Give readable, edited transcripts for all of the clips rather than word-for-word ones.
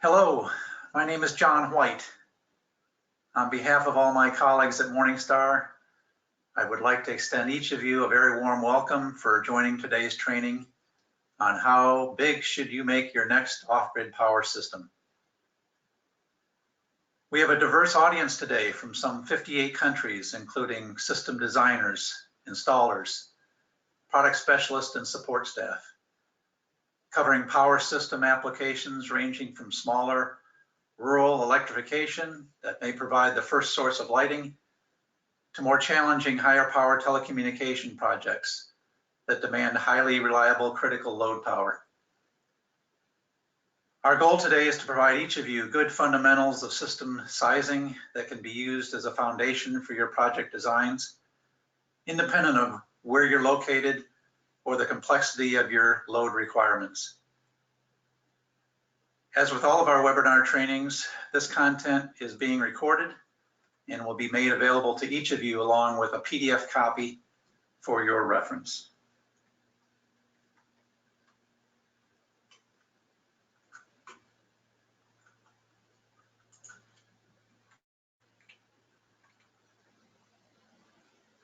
Hello, my name is John White. On behalf of all my colleagues at Morningstar, I would like to extend each of you a very warm welcome for joining today's training on how big should you make your next off-grid power system. We have a diverse audience today from some 58 countries, including system designers, installers, product specialists, and support staff, covering power system applications ranging from smaller rural electrification that may provide the first source of lighting to more challenging higher power telecommunication projects that demand highly reliable critical load power. Our goal today is to provide each of you good fundamentals of system sizing that can be used as a foundation for your project designs, independent of where you're located or the complexity of your load requirements. As with all of our webinar trainings, this content is being recorded and will be made available to each of you along with a PDF copy for your reference.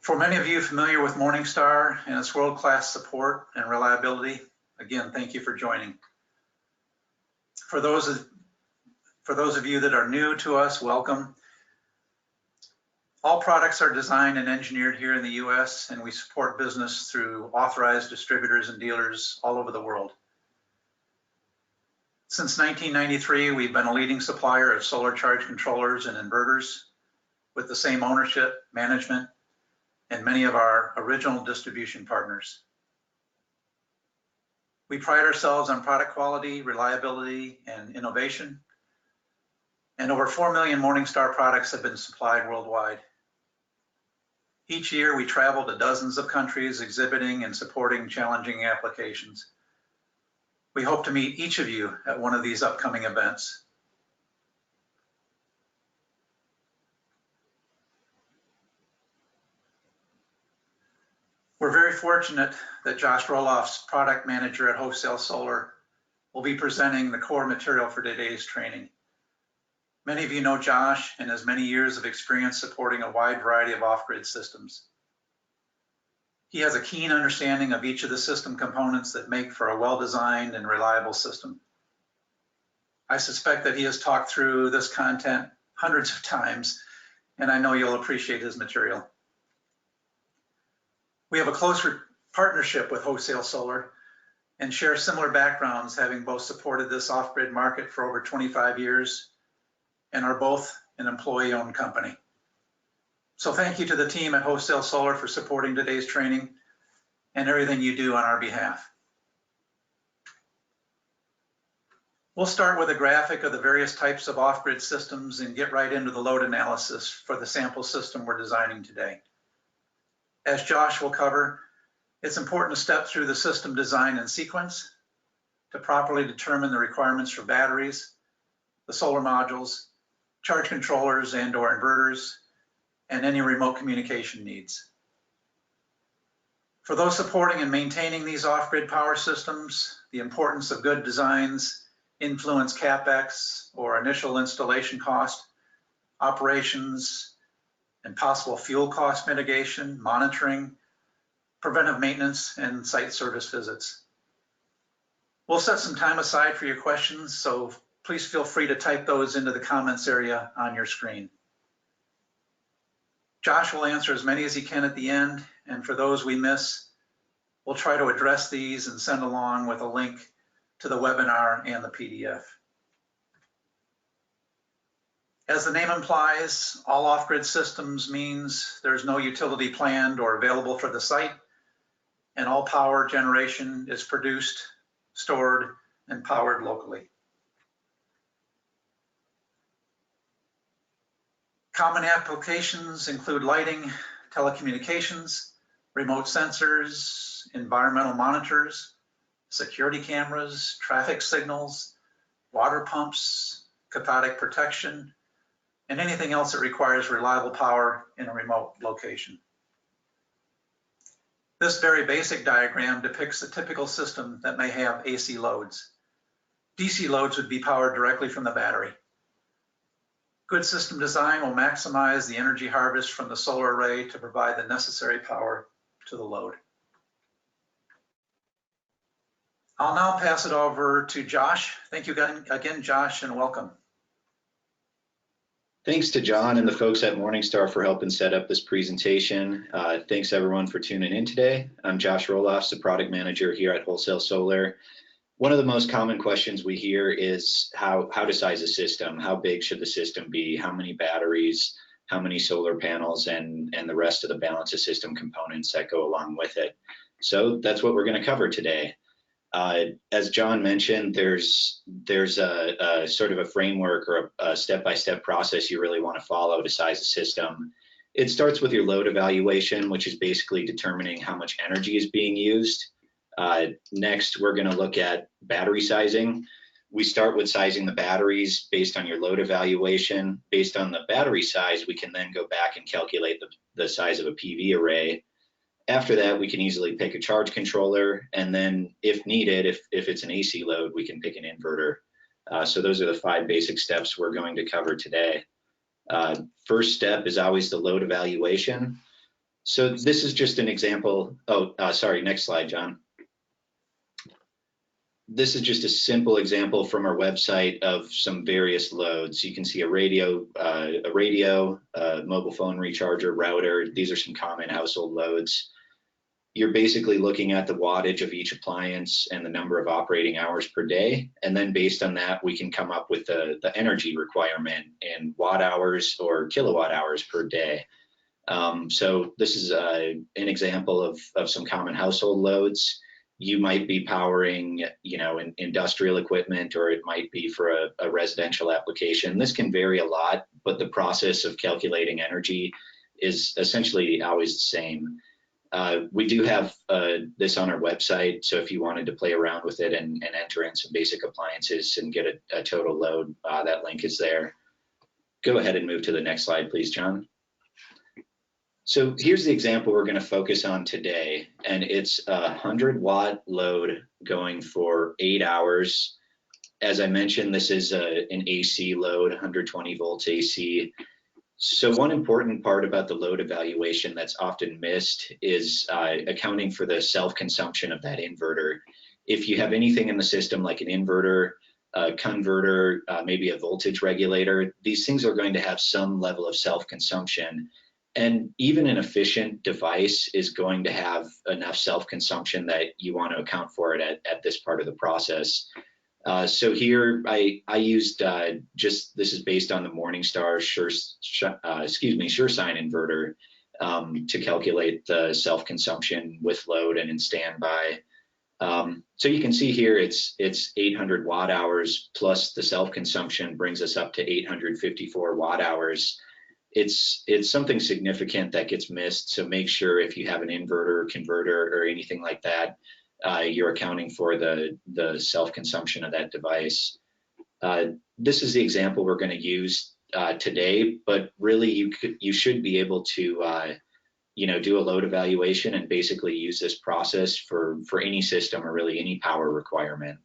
For many of you familiar with Morningstar and its world-class support and reliability, again, thank you for joining. For those of you that are new to us, welcome. All products are designed and engineered here in the US, and we support business through authorized distributors and dealers all over the world. Since 1993, we've been a leading supplier of solar charge controllers and inverters with the same ownership, management, and many of our original distribution partners. We pride ourselves on product quality, reliability, and innovation, and over 4 million Morningstar products have been supplied worldwide. Each year, we travel to dozens of countries exhibiting and supporting challenging applications. We hope to meet each of you at one of these upcoming events. We're very fortunate that Josh Roloff's product manager at Wholesale Solar will be presenting the core material for today's training. Many of you know Josh and has many years of experience supporting a wide variety of off-grid systems. He has a keen understanding of each of the system components that make for a well-designed and reliable system. I suspect that he has talked through this content hundreds of times, and I know you'll appreciate his material. We have a close partnership with Wholesale Solar and share similar backgrounds, having both supported this off-grid market for over 25 years and are both an employee-owned company. So thank you to the team at Wholesale Solar for supporting today's training and everything you do on our behalf. We'll start with a graphic of the various types of off-grid systems and get right into the load analysis for the sample system we're designing today. As Josh will cover, it's important to step through the system design in sequence to properly determine the requirements for batteries, the solar modules, charge controllers and/or inverters, and any remote communication needs. For those supporting and maintaining these off-grid power systems, the importance of good designs influence CapEx or initial installation cost, operations, and possible fuel cost mitigation, monitoring, preventive maintenance, and site service visits. We'll set some time aside for your questions, so please feel free to type those into the comments area on your screen. Josh will answer as many as he can at the end, and for those we miss, we'll try to address these and send along with a link to the webinar and the PDF. As the name implies, all off-grid systems means there's no utility planned or available for the site, and all power generation is produced, stored, and powered locally. Common applications include lighting, telecommunications, remote sensors, environmental monitors, security cameras, traffic signals, water pumps, cathodic protection, and anything else that requires reliable power in a remote location. This very basic diagram depicts a typical system that may have AC loads. DC loads would be powered directly from the battery. Good system design will maximize the energy harvest from the solar array to provide the necessary power to the load. I'll now pass it over to Josh. Thank you again, Josh, and welcome. Thanks to John and the folks at Morningstar for helping set up this presentation. Thanks everyone for tuning in today. I'm Josh Roloffs, the product manager here at Wholesale Solar. One of the most common questions we hear is how to size a system. How big should the system be? How many batteries? How many solar panels? And the rest of the balance of system components that go along with it. So that's what we're going to cover today. As John mentioned, there's a sort of a framework or a step-by-step process you really want to follow to size a system. It starts with your load evaluation, which is basically determining how much energy is being used. Next, we're going to look at battery sizing. We start with sizing the batteries based on your load evaluation. Based on the battery size, we can then go back and calculate the size of a PV array. After that, we can easily pick a charge controller, and then if needed, if it's an AC load, we can pick an inverter. So those are the 5 basic steps we're going to cover today. First step is always the load evaluation. So this is just an example. Sorry, next slide, John. This is just a simple example from our website of some various loads. You can see a radio, mobile phone recharger, router. These are some common household loads. You're basically looking at the wattage of each appliance and the number of operating hours per day. And then based on that, we can come up with the energy requirement in watt hours or kilowatt hours per day. So this is an example of some common household loads. You might be powering, industrial equipment, or it might be for a residential application. This can vary a lot, but the process of calculating energy is essentially always the same. We do have this on our website, so if you wanted to play around with it and enter in some basic appliances and get a total load, that link is there. Go ahead and move to the next slide, please, John. So here's the example we're going to focus on today, and it's a 100-watt load going for 8 hours. As I mentioned, this is an AC load, 120 volts AC. So one important part about the load evaluation that's often missed is accounting for the self-consumption of that inverter. If you have anything in the system like an inverter, a converter, maybe a voltage regulator, these things are going to have some level of self-consumption. And even an efficient device is going to have enough self-consumption that you want to account for it at this part of the process. So here I used this is based on the Morningstar SureSign inverter to calculate the self-consumption with load and in standby. So you can see here it's 800 watt hours plus the self-consumption brings us up to 854 watt hours. It's something significant that gets missed. So make sure if you have an inverter, converter, or anything like that, you're accounting for the self-consumption of that device. This is the example we're going to use today, but really you should be able to do a load evaluation and basically use this process for any system or really any power requirement.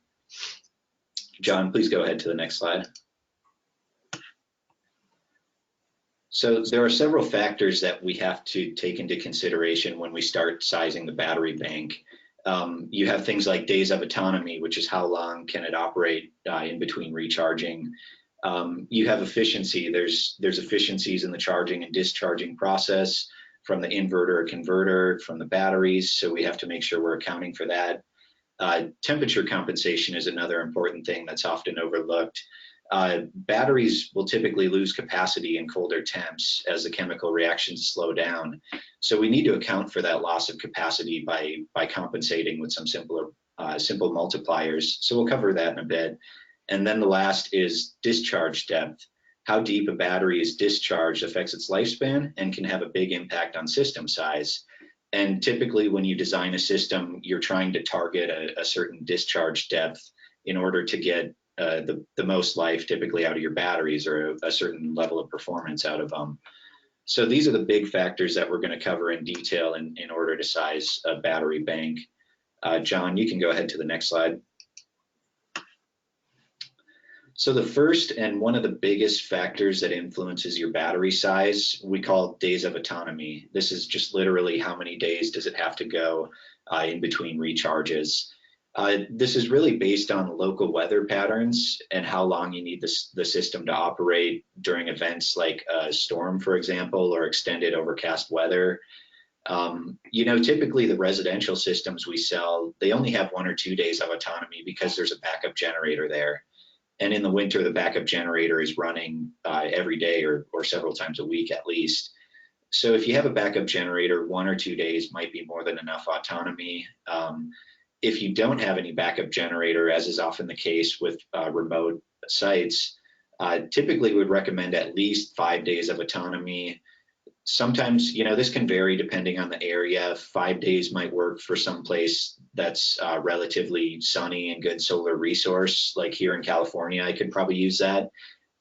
John, please go ahead to the next slide. So there are several factors that we have to take into consideration when we start sizing the battery bank. You have things like days of autonomy, which is how long can it operate in between recharging. You have efficiency. There's efficiencies in the charging and discharging process from the inverter or converter, from the batteries, so we have to make sure we're accounting for that. Temperature compensation is another important thing that's often overlooked. Batteries will typically lose capacity in colder temps as the chemical reactions slow down. So we need to account for that loss of capacity by compensating with some simple multipliers. So we'll cover that in a bit. And then the last is discharge depth. How deep a battery is discharged affects its lifespan and can have a big impact on system size. And typically when you design a system, you're trying to target a certain discharge depth in order to get the most life typically out of your batteries, or a certain level of performance out of them. So these are the big factors that we're going to cover in detail in order to size a battery bank. John, you can go ahead to the next slide. So the first and one of the biggest factors that influences your battery size, we call days of autonomy. This is just literally how many days does it have to go in between recharges. This is really based on local weather patterns and how long you need the system to operate during events like a storm, for example, or extended overcast weather. Typically the residential systems we sell, they only have 1 or 2 days of autonomy because there's a backup generator there. And in the winter, the backup generator is running every day or several times a week at least. So if you have a backup generator, 1 or 2 days might be more than enough autonomy. If you don't have any backup generator, as is often the case with remote sites, typically would recommend at least 5 days of autonomy. Sometimes, this can vary depending on the area. 5 days might work for some place that's relatively sunny and good solar resource. Like here in California, I could probably use that.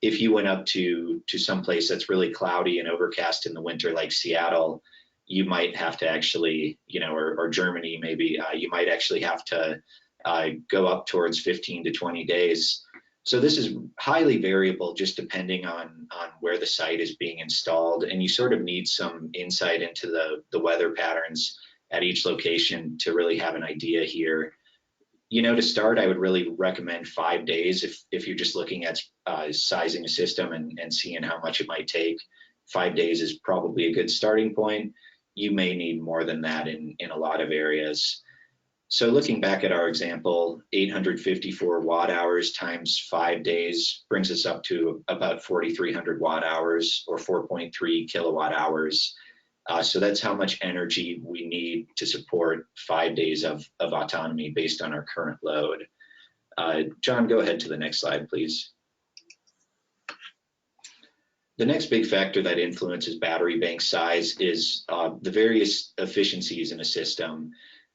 If you went up to some place that's really cloudy and overcast in the winter, like Seattle, you might have to actually, or Germany maybe, you might actually have to go up towards 15 to 20 days. So this is highly variable just depending on where the site is being installed, and you sort of need some insight into the weather patterns at each location to really have an idea here. To start, I would really recommend 5 days if you're just looking at sizing a system and seeing how much it might take. 5 days is probably a good starting point. You may need more than that in a lot of areas. So looking back at our example, 854 watt hours times 5 days brings us up to about 4,300 watt hours or 4.3 kilowatt hours. So that's how much energy we need to support 5 days of autonomy based on our current load. John, go ahead to the next slide, please. The next big factor that influences battery bank size is the various efficiencies in a system.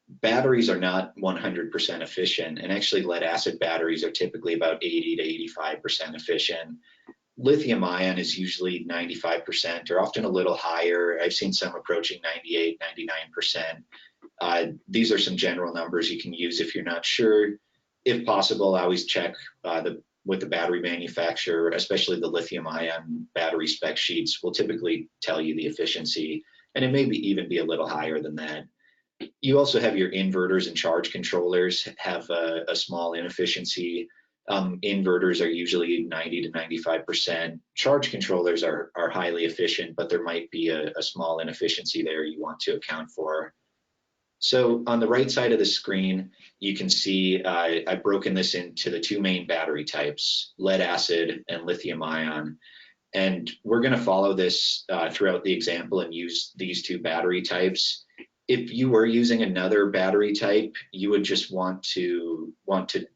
Batteries are not 100% efficient, and actually lead acid batteries are typically about 80 to 85% efficient. Lithium ion is usually 95% or often a little higher. I've seen some approaching 98, 99%. These are some general numbers you can use if you're not sure. If possible, I always check with the battery manufacturer, especially the lithium ion battery spec sheets will typically tell you the efficiency, and it may even be a little higher than that. You also have your inverters and charge controllers have a small inefficiency. Inverters are usually 90 to 95%. Charge controllers are highly efficient, but there might be a small inefficiency there you want to account for. So on the right side of the screen, you can see I've broken this into the 2 main battery types, lead acid and lithium ion. And we're going to follow this throughout the example and use these 2 battery types. If you were using another battery type, you would just want to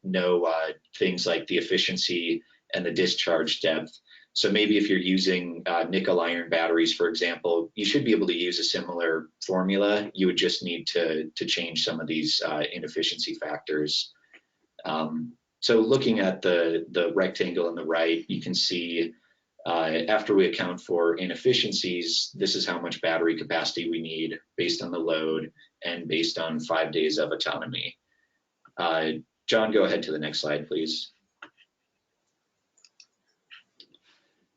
know things like the efficiency and the discharge depth. So maybe if you're using nickel iron batteries, for example, you should be able to use a similar formula. You would just need to change some of these inefficiency factors. So looking at the rectangle on the right, you can see after we account for inefficiencies, this is how much battery capacity we need based on the load and based on 5 days of autonomy. John, go ahead to the next slide, please.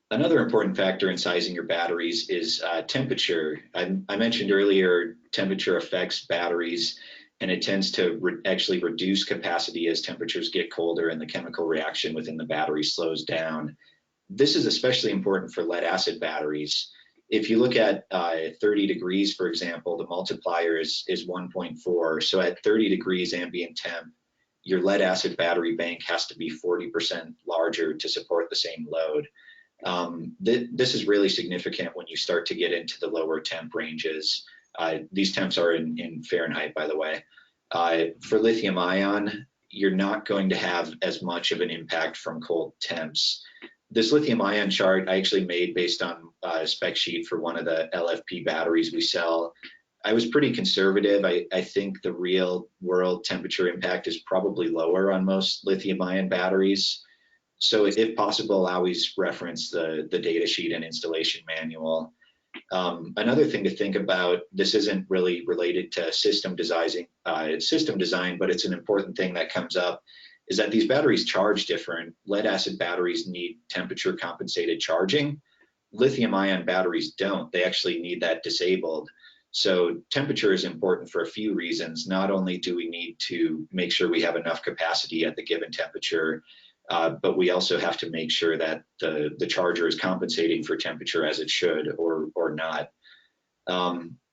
Another important factor in sizing your batteries is temperature. I mentioned earlier, temperature affects batteries, and it tends to actually reduce capacity as temperatures get colder and the chemical reaction within the battery slows down. This is especially important for lead acid batteries. If you look at 30 degrees, for example, the multiplier is 1.4. So at 30 degrees ambient temp, your lead acid battery bank has to be 40% larger to support the same load. This is really significant when you start to get into the lower temp ranges. These temps are in Fahrenheit, by the way. For lithium ion, you're not going to have as much of an impact from cold temps. This lithium ion chart I actually made based on a spec sheet for one of the LFP batteries we sell. I was pretty conservative. I think the real world temperature impact is probably lower on most lithium ion batteries. So if possible, I always reference the data sheet and installation manual. Another thing to think about, this isn't really related to system design, but it's an important thing that comes up, is that these batteries charge different. Lead acid batteries need temperature compensated charging. Lithium ion batteries don't. They actually need that disabled. So temperature is important for a few reasons. Not only do we need to make sure we have enough capacity at the given temperature, but we also have to make sure that the charger is compensating for temperature as it should or not.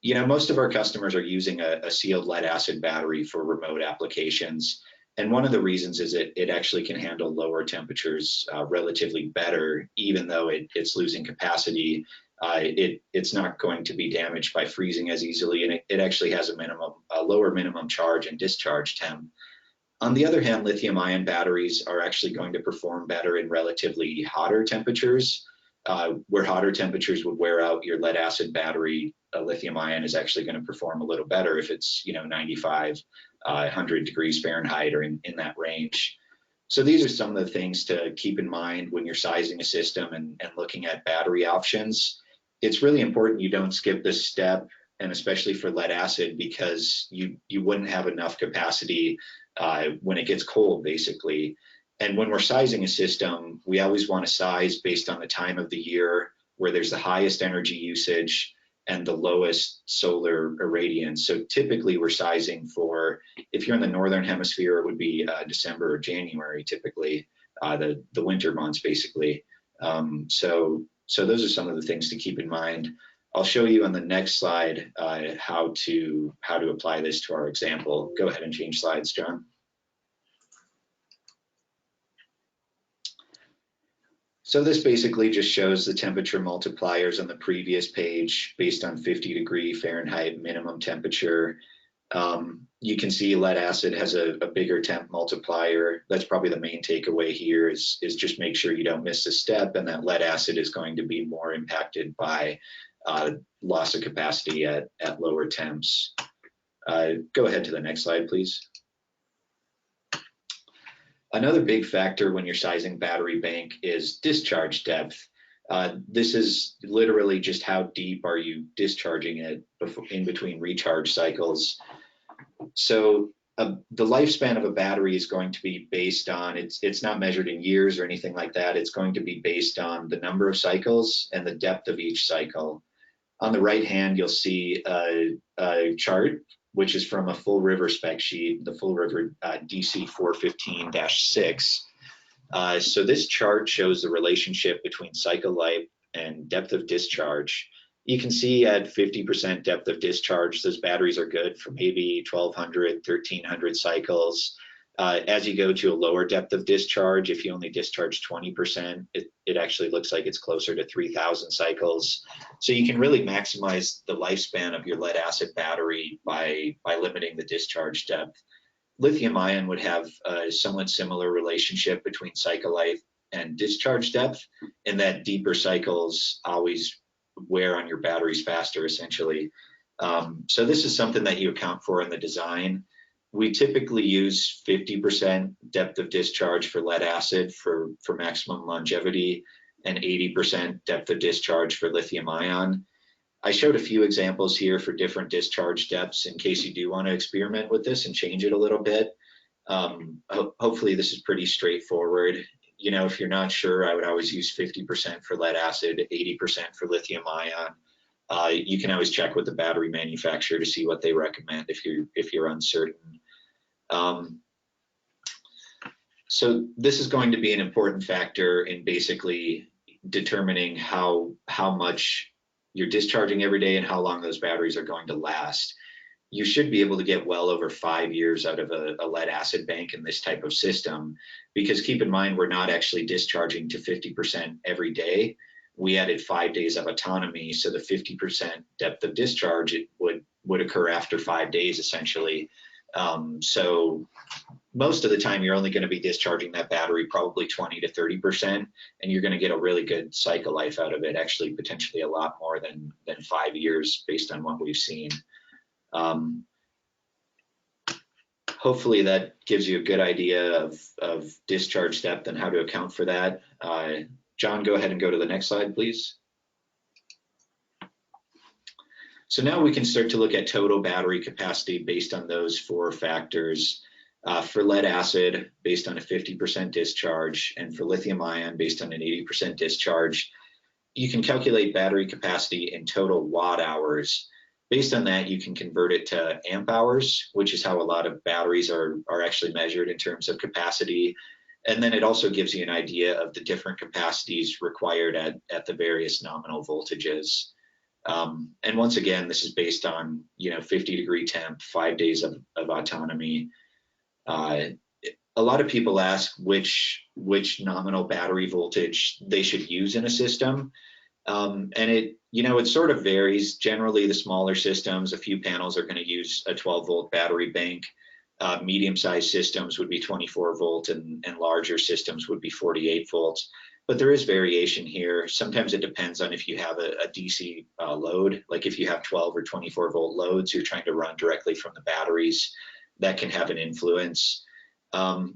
You know, most of our customers are using a sealed lead acid battery for remote applications. And one of the reasons is it actually can handle lower temperatures relatively better, even though it's losing capacity. It's not going to be damaged by freezing as easily, and it actually has a lower minimum charge and discharge temp. On the other hand, lithium ion batteries are actually going to perform better in relatively hotter temperatures. Where hotter temperatures would wear out your lead acid battery, a lithium ion is actually going to perform a little better if it's 95, 100 degrees Fahrenheit or in that range. So these are some of the things to keep in mind when you're sizing a system and looking at battery options. It's really important you don't skip this step, and especially for lead acid, because you wouldn't have enough capacity when it gets cold, basically. And when we're sizing a system, we always want to size based on the time of the year where there's the highest energy usage and the lowest solar irradiance. So typically we're sizing for, if you're in the Northern Hemisphere, it would be December or January, typically, the winter months, basically. So those are some of the things to keep in mind. I'll show you on the next slide how to apply this to our example. Go ahead and change slides, John. So this basically just shows the temperature multipliers on the previous page based on 50 Fahrenheit minimum temperature. You can see lead acid has a bigger temp multiplier. That's probably the main takeaway here is just make sure you don't miss a step, and that lead acid is going to be more impacted by loss of capacity at lower temps. Go ahead to the next slide, please. Another big factor when you're sizing battery bank is discharge depth. This is literally just how deep are you discharging it in between recharge cycles. So the lifespan of a battery is going to be based on, it's not measured in years or anything like that. It's going to be based on the number of cycles and the depth of each cycle. On the right hand, you'll see a chart which is from a Full River spec sheet, the Full River DC 415-6. So this chart shows the relationship between cycle life and depth of discharge. You can see at 50% depth of discharge, those batteries are good for maybe 1,200, 1,300 cycles. As you go to a lower depth of discharge, if you only discharge 20%, it actually looks like it's closer to 3,000 cycles. So you can really maximize the lifespan of your lead acid battery by limiting the discharge depth. Lithium ion would have a somewhat similar relationship between cycle life and discharge depth, in that deeper cycles always wear on your batteries faster, essentially. So this is something that you account for in the design. We typically use 50% depth of discharge for lead acid for maximum longevity, and 80% depth of discharge for lithium ion. I showed a few examples here for different discharge depths in case you do want to experiment with this and change it a little bit. Hopefully this is pretty straightforward. You know, if you're not sure, I would always use 50% for lead acid, 80% for lithium ion. You can always check with the battery manufacturer to see what they recommend if you're uncertain. So this is going to be an important factor in basically determining how much you're discharging every day and how long those batteries are going to last. You should be able to get well over 5 years out of a lead acid bank in this type of system, because keep in mind, we're not actually discharging to 50% every day. We added 5 days of autonomy, so the 50% depth of discharge would occur after 5 days, essentially. So most of the time you're only going to be discharging that battery probably 20 to 30%, and you're going to get a really good cycle life out of it, actually potentially a lot more than 5 years based on what we've seen. Hopefully that gives you a good idea of discharge depth and how to account for that. John, go ahead and go to the next slide, please. So now we can start to look at total battery capacity based on those 4 factors. For lead acid, based on a 50% discharge, and for lithium ion, based on an 80% discharge, you can calculate battery capacity in total watt hours. Based on that, you can convert it to amp hours, which is how a lot of batteries are actually measured in terms of capacity. And then it also gives you an idea of the different capacities required at the various nominal voltages. And once again, this is based on 50-degree temp, 5 days of autonomy. A lot of people ask which nominal battery voltage they should use in a system. And it sort of varies. Generally, the smaller systems, a few panels, are going to use a 12-volt battery bank. Medium-sized systems would be 24 volt, and larger systems would be 48 volts. But there is variation here. Sometimes it depends on if you have a DC load, like if you have 12 or 24 volt loads, you're trying to run directly from the batteries. That can have an influence.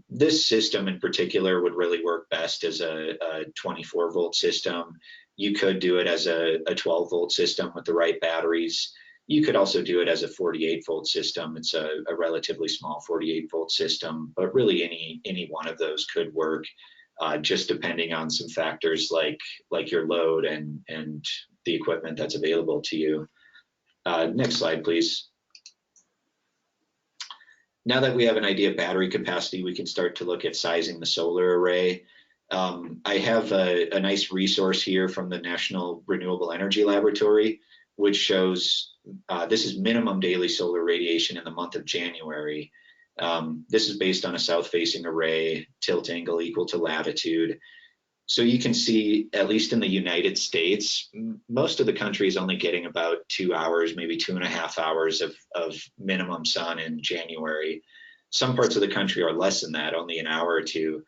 This system in particular would really work best as a 24 volt system. You could do it as a 12 volt system with the right batteries. You could also do it as a 48 volt system. It's a relatively small 48 volt system, but really any one of those could work, just depending on some factors like your load and the equipment that's available to you. Next slide, please. Now that we have an idea of battery capacity, we can start to look at sizing the solar array. I have a nice resource here from the National Renewable Energy Laboratory, which shows this is minimum daily solar radiation in the month of January. This is based on a south-facing array, tilt angle equal to latitude. So you can see, at least in the United States, most of the country is only getting about 2 hours, maybe 2.5 hours of minimum sun in January. Some parts of the country are less than that, only an hour or two.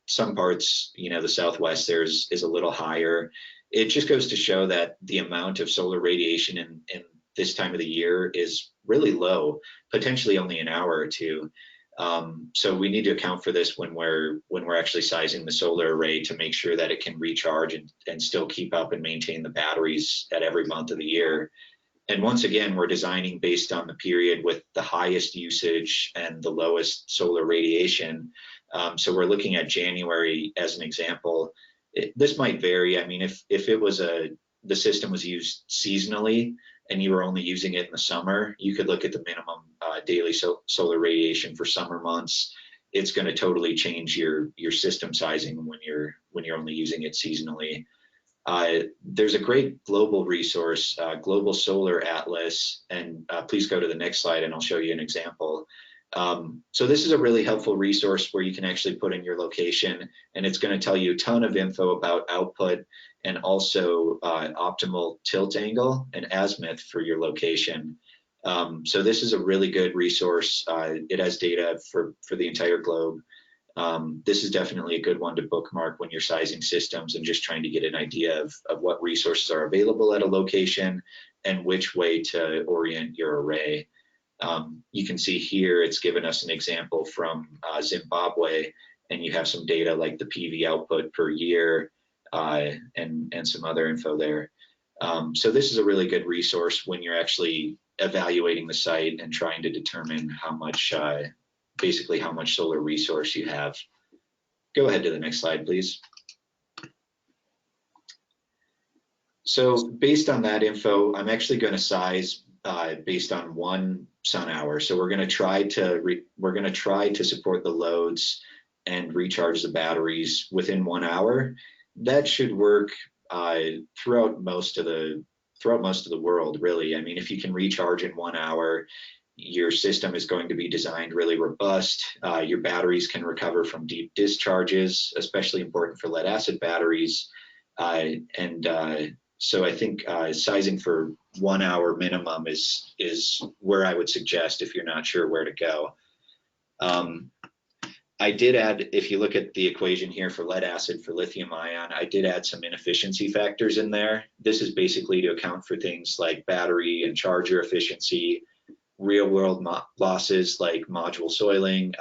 Some parts, the Southwest there is a little higher. It just goes to show that the amount of solar radiation in this time of the year is really low, potentially only an hour or two. So we need to account for this when we're actually sizing the solar array to make sure that it can recharge and still keep up and maintain the batteries at every month of the year. And once again, we're designing based on the period with the highest usage and the lowest solar radiation. So we're looking at January as an example. This might vary. I mean, if it was the system was used seasonally and you were only using it in the summer, you could look at the minimum daily solar radiation for summer months. It's going to totally change your system sizing when you're only using it seasonally. There's a great global resource, Global Solar Atlas, and please go to the next slide and I'll show you an example. So this is a really helpful resource where you can actually put in your location, and it's going to tell you a ton of info about output and also optimal tilt angle and azimuth for your location. So this is a really good resource. It has data for the entire globe. This is definitely a good one to bookmark when you're sizing systems and just trying to get an idea of what resources are available at a location and which way to orient your array. You can see here it's given us an example from Zimbabwe, and you have some data like the PV output per year and some other info there. So this is a really good resource when you're actually evaluating the site and trying to determine how much, basically how much solar resource you have. Go ahead to the next slide, please. So based on that info, I'm actually going to size based on 1 sun hour. So we're going to try to support the loads and recharge the batteries within 1 hour. That should work throughout most of the world, really. I mean, if you can recharge in 1 hour, your system is going to be designed really robust. Your batteries can recover from deep discharges, especially important for lead acid batteries. So I think sizing for 1 hour minimum is where I would suggest if you're not sure where to go. I did add, if you look at the equation here for lead acid for lithium ion, I did add some inefficiency factors in there. This is basically to account for things like battery and charger efficiency, real world losses like module soiling,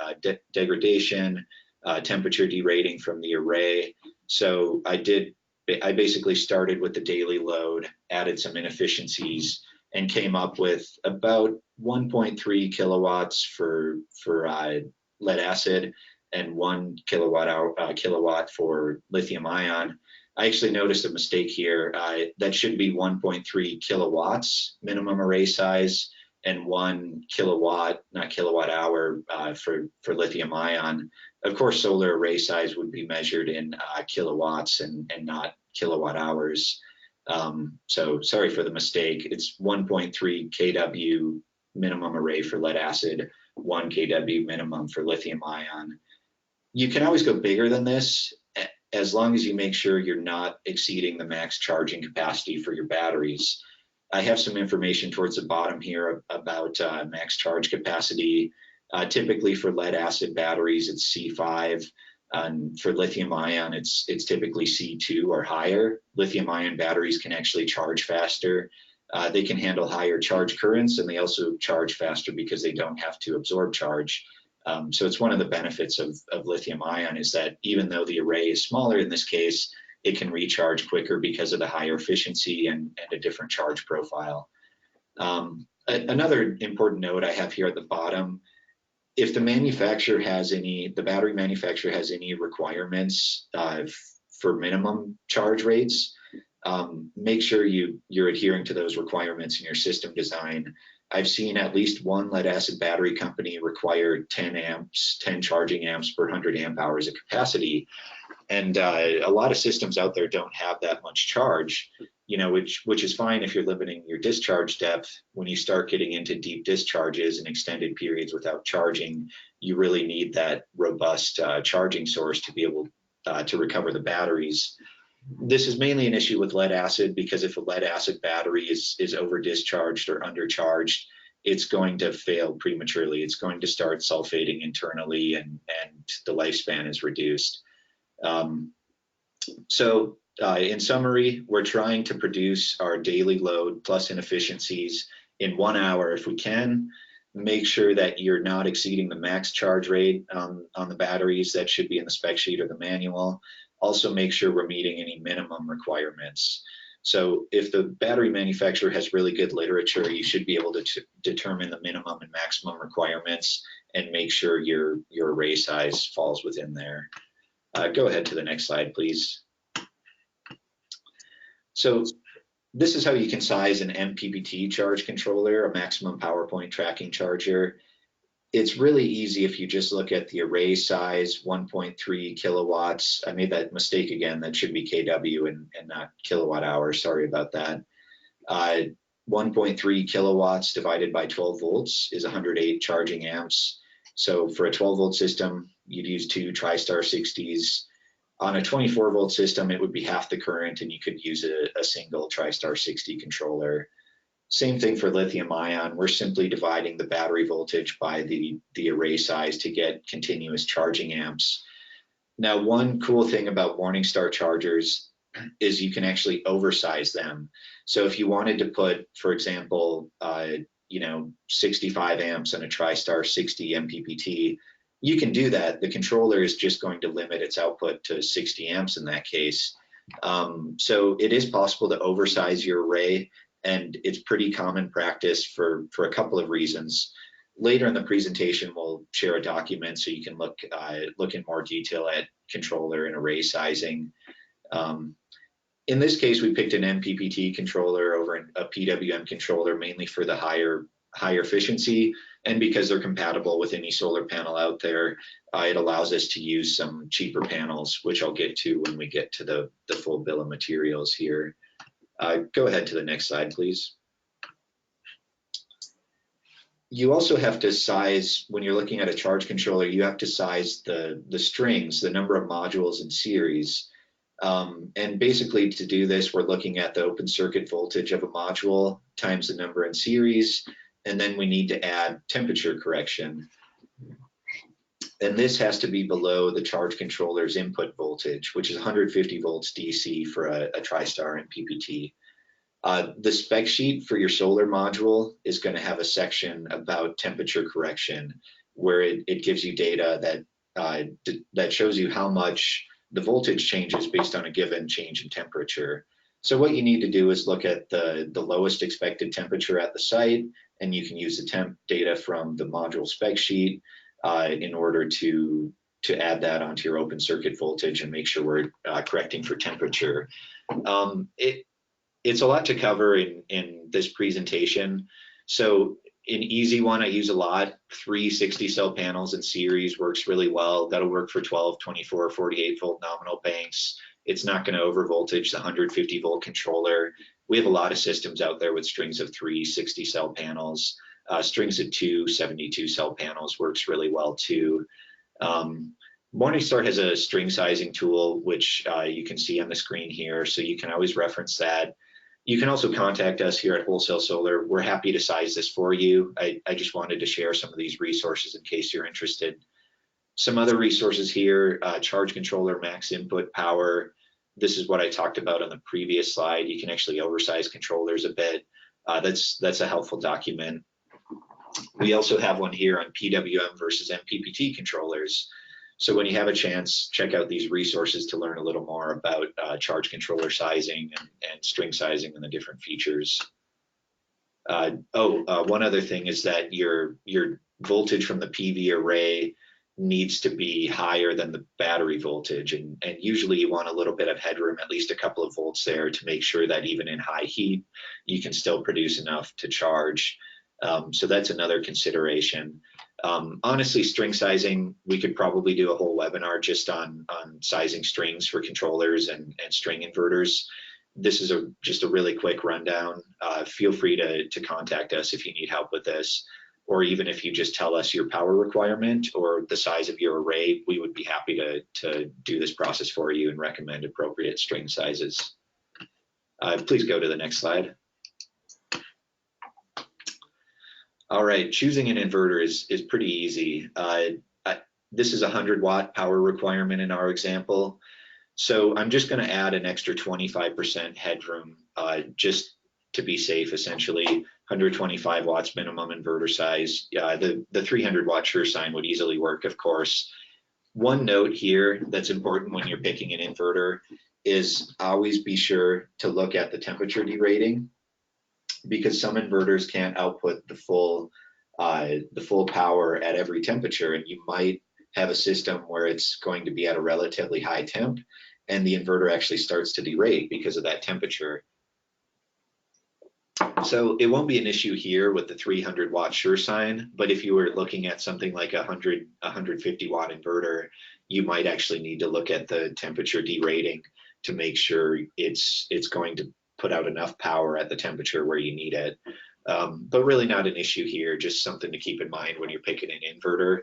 degradation, temperature derating from the array. So I basically started with the daily load, added some inefficiencies, and came up with about 1.3 kilowatts for lead acid and 1 kilowatt for lithium ion. I actually noticed a mistake here. That should be 1.3 kilowatts minimum array size and 1 kilowatt, not kilowatt hour, for lithium ion. Of course, solar array size would be measured in kilowatts and not kilowatt hours. So sorry for the mistake. It's 1.3 kW minimum array for lead acid, 1 kW minimum for lithium ion. You can always go bigger than this, as long as you make sure you're not exceeding the max charging capacity for your batteries. I have some information towards the bottom here about max charge capacity. Typically for lead acid batteries, it's C5. For lithium ion, it's typically C2 or higher. Lithium ion batteries can actually charge faster. They can handle higher charge currents, and they also charge faster because they don't have to absorb charge. So it's one of the benefits of lithium ion is that even though the array is smaller in this case, it can recharge quicker because of the higher efficiency and a different charge profile. Another important note I have here at the bottom, if the battery manufacturer has any requirements for minimum charge rates, make sure you're adhering to those requirements in your system design. I've seen at least one lead acid battery company require 10 charging amps per 100 amp hours of capacity. And a lot of systems out there don't have that much charge, which is fine if you're limiting your discharge depth. When you start getting into deep discharges and extended periods without charging, you really need that robust charging source to be able to recover the batteries. This is mainly an issue with lead acid because if a lead acid battery is over discharged or undercharged, it's going to fail prematurely. It's going to start sulfating internally and the lifespan is reduced. In summary, we're trying to produce our daily load plus inefficiencies in 1 hour if we can. Make sure that you're not exceeding the max charge rate on the batteries. That should be in the spec sheet or the manual. Also make sure we're meeting any minimum requirements. So if the battery manufacturer has really good literature, you should be able to determine the minimum and maximum requirements and make sure your array size falls within there. Go ahead to the next slide, please. So this is how you can size an MPPT charge controller, a maximum power point tracking charger. It's really easy if you just look at the array size, 1.3 kilowatts. I made that mistake again. That should be kW and not kilowatt hours. Sorry about that. 1.3 kilowatts divided by 12 volts is 108 charging amps. So for a 12 volt system, you'd use 2 TriStar 60s. On a 24 volt system, it would be half the current and you could use a single TriStar 60 controller. Same thing for lithium ion. We're simply dividing the battery voltage by the array size to get continuous charging amps. Now, one cool thing about Morningstar chargers is you can actually oversize them. So if you wanted to put, for example, 65 amps on a TriStar 60 MPPT, you can do that. The controller is just going to limit its output to 60 amps in that case. So it is possible to oversize your array, and it's pretty common practice for a couple of reasons. Later in the presentation, we'll share a document so you can look in more detail at controller and array sizing. In this case, we picked an MPPT controller over a PWM controller, mainly for the higher efficiency, and because they're compatible with any solar panel out there, it allows us to use some cheaper panels, which I'll get to when we get to the full bill of materials here. Go ahead to the next slide, please. You also have to size, when you're looking at a charge controller, you have to size the strings, the number of modules in series. And basically to do this, we're looking at the open circuit voltage of a module times the number in series, and then we need to add temperature correction. And this has to be below the charge controller's input voltage, which is 150 volts DC for a TriStar MPPT. The spec sheet for your solar module is going to have a section about temperature correction, where it gives you data that shows you how much the voltage changes based on a given change in temperature. So what you need to do is look at the lowest expected temperature at the site, and you can use the temp data from the module spec sheet in order to add that onto your open circuit voltage and make sure we're correcting for temperature. It's a lot to cover in this presentation. So an easy one I use a lot, 3 60-cell panels in series works really well. That'll work for 12, 24, 48 volt nominal banks. It's not going to over voltage the 150 volt controller. We have a lot of systems out there with strings of 3 60-cell panels. Strings of 2 72-cell panels works really well too. Morningstar has a string sizing tool, which you can see on the screen here, so you can always reference that. You can also contact us here at Wholesale Solar. We're happy to size this for you. I just wanted to share some of these resources in case you're interested. Some other resources here, charge controller, max input power. This is what I talked about on the previous slide. You can actually oversize controllers a bit. That's a helpful document. We also have one here on PWM versus MPPT controllers. So when you have a chance, check out these resources to learn a little more about charge controller sizing and string sizing and the different features. One other thing is that your voltage from the PV array needs to be higher than the battery voltage, and usually you want a little bit of headroom, at least a couple of volts there, to make sure that even in high heat you can still produce enough to charge. So that's another consideration. Honestly, string sizing, we could probably do a whole webinar just on sizing strings for controllers and string inverters. This is just a really quick rundown. Feel free to contact us if you need help with this, or even if you just tell us your power requirement or the size of your array, we would be happy to do this process for you and recommend appropriate string sizes. Please go to the next slide. All right, choosing an inverter is pretty easy. This is a 100-watt power requirement in our example. So I'm just going to add an extra 25% headroom just to be safe, essentially. 125 watts minimum inverter size. The 300-watt sure sign would easily work, of course. One note here that's important when you're picking an inverter is always be sure to look at the temperature derating, because some inverters can't output the full power at every temperature, and you might have a system where it's going to be at a relatively high temp and the inverter actually starts to derate because of that temperature. So it won't be an issue here with the 300-watt sure sign, but if you were looking at something like a 150-watt inverter, you might actually need to look at the temperature derating to make sure it's going to put out enough power at the temperature where you need it. But really not an issue here, just something to keep in mind when you're picking an inverter.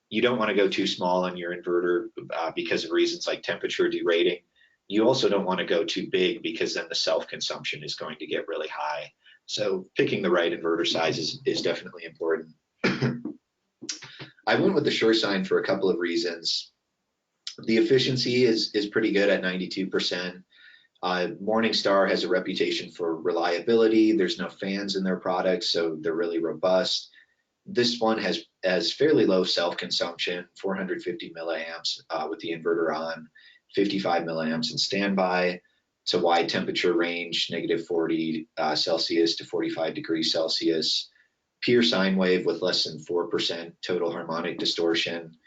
You don't want to go too small on your inverter because of reasons like temperature derating. You also don't want to go too big because then the self-consumption is going to get really high. So picking the right inverter size is definitely important. I went with the sure sign for a couple of reasons. The efficiency is pretty good at 92%. Morningstar has a reputation for reliability. There's no fans in their products, so they're really robust. This one has fairly low self-consumption, 450 milliamps with the inverter on, 55 milliamps in standby. It's a wide temperature range, -40 Celsius to 45 degrees Celsius. Pure sine wave with less than 4% total harmonic distortion.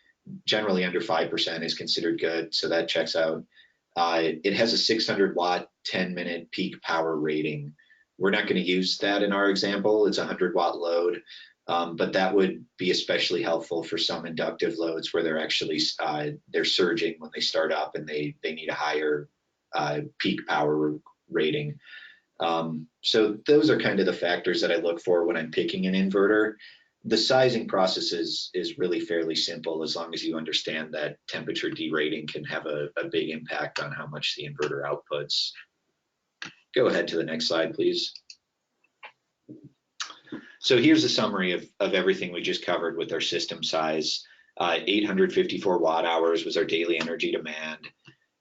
Generally under 5% is considered good, so that checks out. It has a 600-watt, 10-minute peak power rating. We're not going to use that in our example. It's a 100-watt load, but that would be especially helpful for some inductive loads where they're actually they're surging when they start up and they need a higher peak power rating. So those are kind of the factors that I look for when I'm picking an inverter. The sizing process is really fairly simple as long as you understand that temperature derating can have a big impact on how much the inverter outputs. Go ahead to the next slide, please. So here's a summary of everything we just covered with our system size. 854 watt hours was our daily energy demand,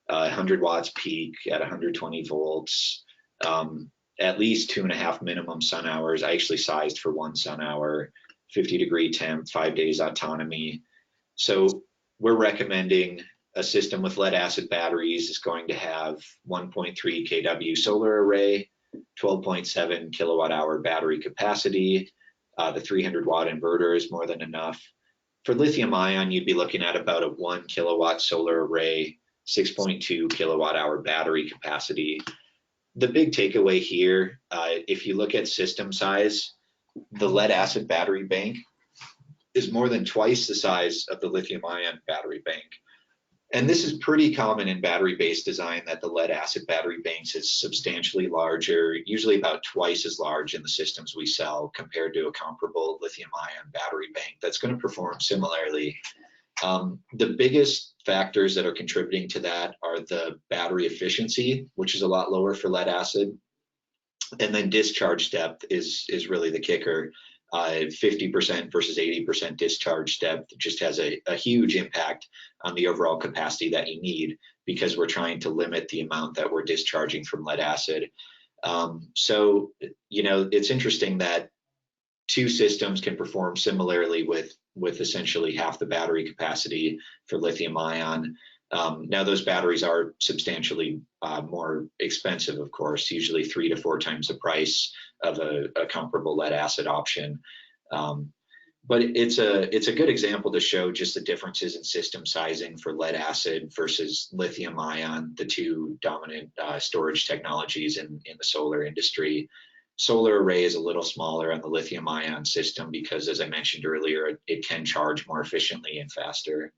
100 watts peak at 120 volts, at least 2.5 minimum sun hours. I actually sized for 1 sun hour, 50-degree temp, 5 days autonomy. So we're recommending A system with lead acid batteries is going to have 1.3 kW solar array, 12.7 kilowatt hour battery capacity. The 300 watt inverter is more than enough. For lithium ion, you'd be looking at about a 1 kilowatt solar array, 6.2 kilowatt hour battery capacity. The big takeaway here, if you look at system size, the lead acid battery bank is more than twice the size of the lithium ion battery bank. And this is pretty common in battery-based design, that the lead acid battery banks is substantially larger, usually about twice as large in the systems we sell compared to a comparable lithium ion battery bank that's going to perform similarly. The biggest factors that are contributing to that are the battery efficiency, which is a lot lower for lead acid. And then discharge depth is really the kicker. 50% versus 80% discharge depth just has a huge impact on the overall capacity that you need, because we're trying to limit the amount that we're discharging from lead acid. So, you know, it's interesting that two systems can perform similarly with essentially half the battery capacity for lithium ion. Now those batteries are substantially more expensive, of course, usually 3 to 4 times the price of a comparable lead acid option. But it's a good example to show just the differences in system sizing for lead acid versus lithium ion, the two dominant storage technologies in the solar industry. Solar array is a little smaller on the lithium ion system because, as I mentioned earlier, it can charge more efficiently and faster.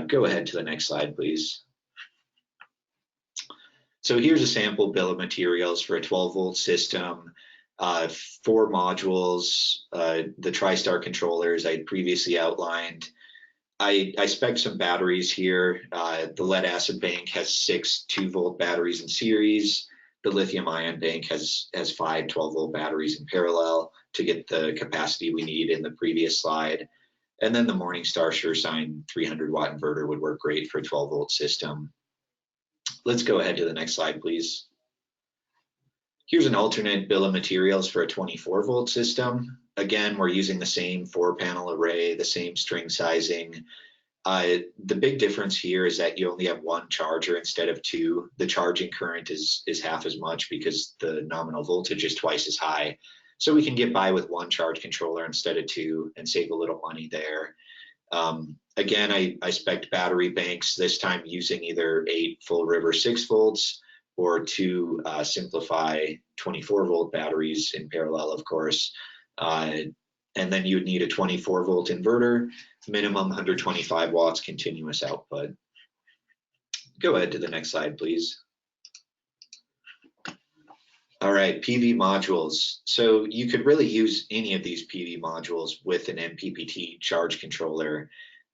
Go ahead to the next slide, please. So here's a sample bill of materials for a 12-volt system, 4 modules, the TriStar controllers I previously outlined. I spec'd some batteries here. The lead acid bank has 6 2-volt batteries in series. The lithium ion bank has 5 12-volt batteries in parallel to get the capacity we need in the previous slide. And then the Morningstar SureSign 300 watt inverter would work great for a 12-volt system. Let's go ahead to the next slide, please. Here's an alternate bill of materials for a 24-volt system. Again, we're using the same 4-panel array, the same string sizing. The big difference here is that you only have 1 charger instead of 2. The charging current is half as much because the nominal voltage is twice as high. So we can get by with 1 charge controller instead of 2 and save a little money there. Again, I spec'd battery banks, this time using either 8 full river 6 volts or 2 Simplify 24-volt batteries in parallel, of course. And then you would need a 24-volt inverter, minimum 125 watts continuous output. Go ahead to the next slide, please. All right, PV modules. So you could really use any of these PV modules with an MPPT charge controller.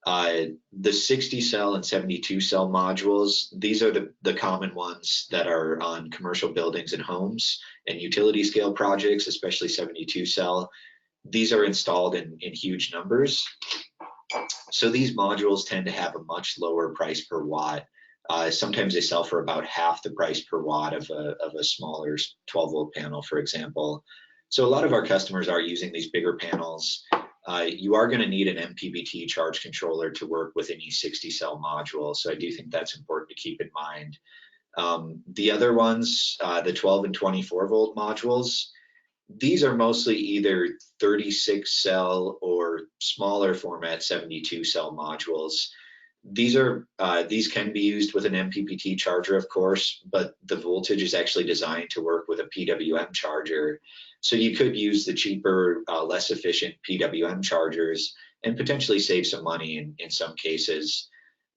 The 60 cell and 72 cell modules, these are the common ones that are on commercial buildings and homes and utility scale projects, especially 72 cell. These are installed in huge numbers. So these modules tend to have a much lower price per watt. Sometimes they sell for about half the price per watt of a smaller 12-volt panel, for example. So a lot of our customers are using these bigger panels. You are going to need an MPPT charge controller to work with any 60-cell module. So I do think that's important to keep in mind. The other ones, the 12 and 24-volt modules, these are mostly either 36-cell or smaller format 72-cell modules. These can be used with an MPPT charger, of course, but the voltage is actually designed to work with a PWM charger. So you could use the cheaper, less efficient PWM chargers and potentially save some money in some cases.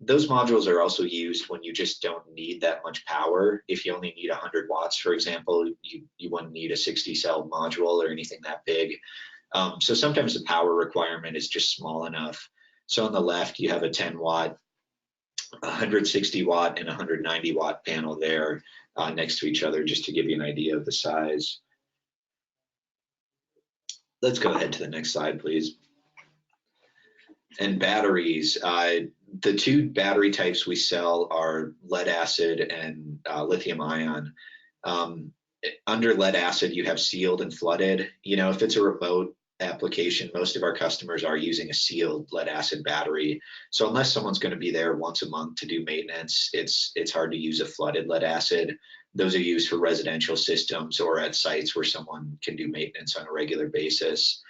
Those modules are also used when you just don't need that much power. If you only need 100 watts, for example, you wouldn't need a 60-cell module or anything that big. So sometimes the power requirement is just small enough. So on the left, you have a 10 watt, 160 watt, and 190 watt panel there next to each other, just to give you an idea of the size. Let's go ahead to the next slide, please. And batteries. The 2 battery types we sell are lead acid and lithium ion. Under lead acid, you have sealed and flooded. You know, if it's a remote application, most of our customers are using a sealed lead acid battery. So unless someone's going to be there once a month to do maintenance, it's hard to use a flooded lead acid. Those are used for residential systems or at sites where someone can do maintenance on a regular basis.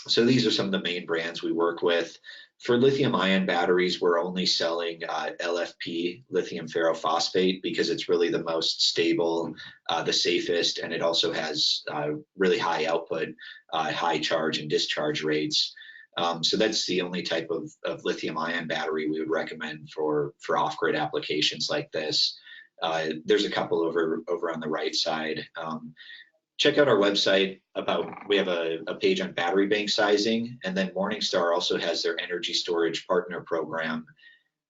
So these are some of the main brands we work with. For lithium-ion batteries, we're only selling LFP, lithium ferrophosphate, because it's really the most stable, the safest, and it also has really high output, high charge and discharge rates. So that's the only type of lithium-ion battery we would recommend for off-grid applications like this. There's a couple over on the right side. Check out our website we have a page on battery bank sizing, and then Morningstar also has their energy storage partner program.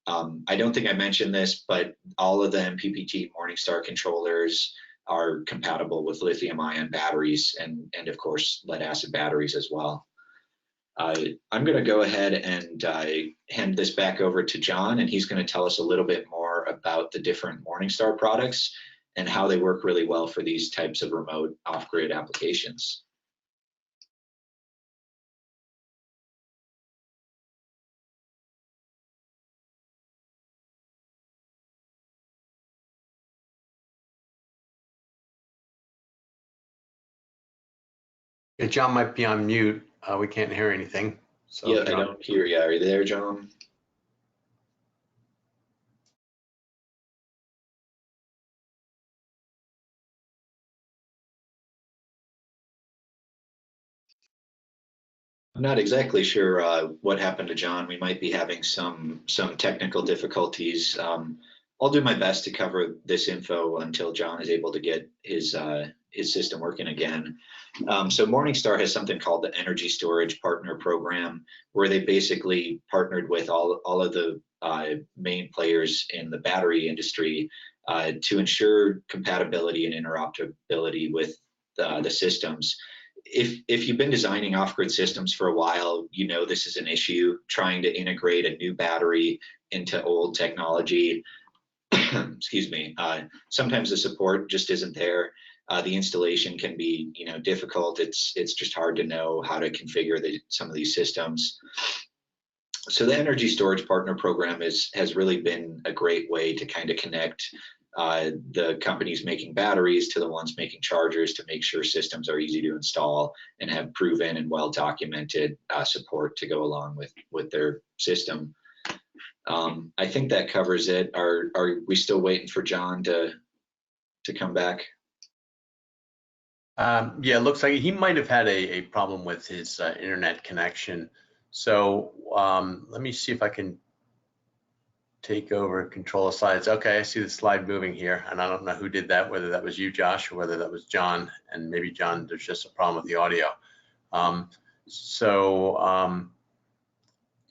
I don't think I mentioned this, but all of the MPPT Morningstar controllers are compatible with lithium ion batteries and of course lead acid batteries as well. I'm going to go ahead and hand this back over to John, and he's going to tell us a little bit more about the different Morningstar products and how they work really well for these types of remote off-grid applications. Yeah, John might be on mute. We can't hear anything. So Yeah, John, I don't hear you. Are you there, John? I'm not exactly sure what happened to John. We might be having some technical difficulties. I'll do my best to cover this info until John is able to get his system working again. So Morningstar has something called the Energy Storage Partner Program, where they basically partnered with all of the main players in the battery industry to ensure compatibility and interoperability with the systems. If you've been designing off-grid systems for a while, you know this is an issue, trying to integrate a new battery into old technology. Excuse me. Sometimes the support just isn't there. The installation can be, difficult. It's just hard to know how to configure some of these systems. So the Energy Storage Partner Program has really been a great way to kind of connect the companies making batteries to the ones making chargers to make sure systems are easy to install and have proven and well-documented support to go along with their system. I think that covers it. Are we still waiting for John to come back? yeah, it looks like he might have had a problem with his internet connection. So let me see if I can take over control of slides. Okay, I see the slide moving here, and I don't know who did that, whether that was you, Josh, or whether that was John, and maybe John, there's just a problem with the audio.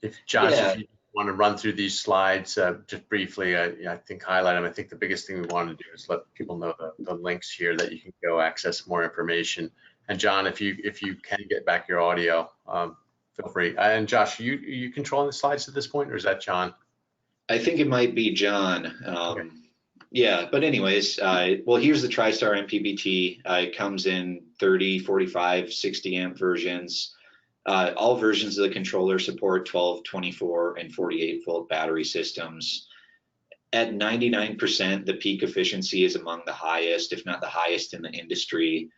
If Josh, if you want to run through these slides just briefly, I think highlight them. I think the biggest thing we want to do is let people know the links here that you can go access more information. And John, if you can get back your audio, feel free. And Josh, you controlling the slides at this point, or is that John? I think it might be John. Okay. Yeah, but anyways, well, here's the TriStar MPPT. It comes in 30, 45, 60 amp versions. All versions of the controller support 12, 24, and 48 volt battery systems. At 99%, the peak efficiency is among the highest, if not the highest in the industry.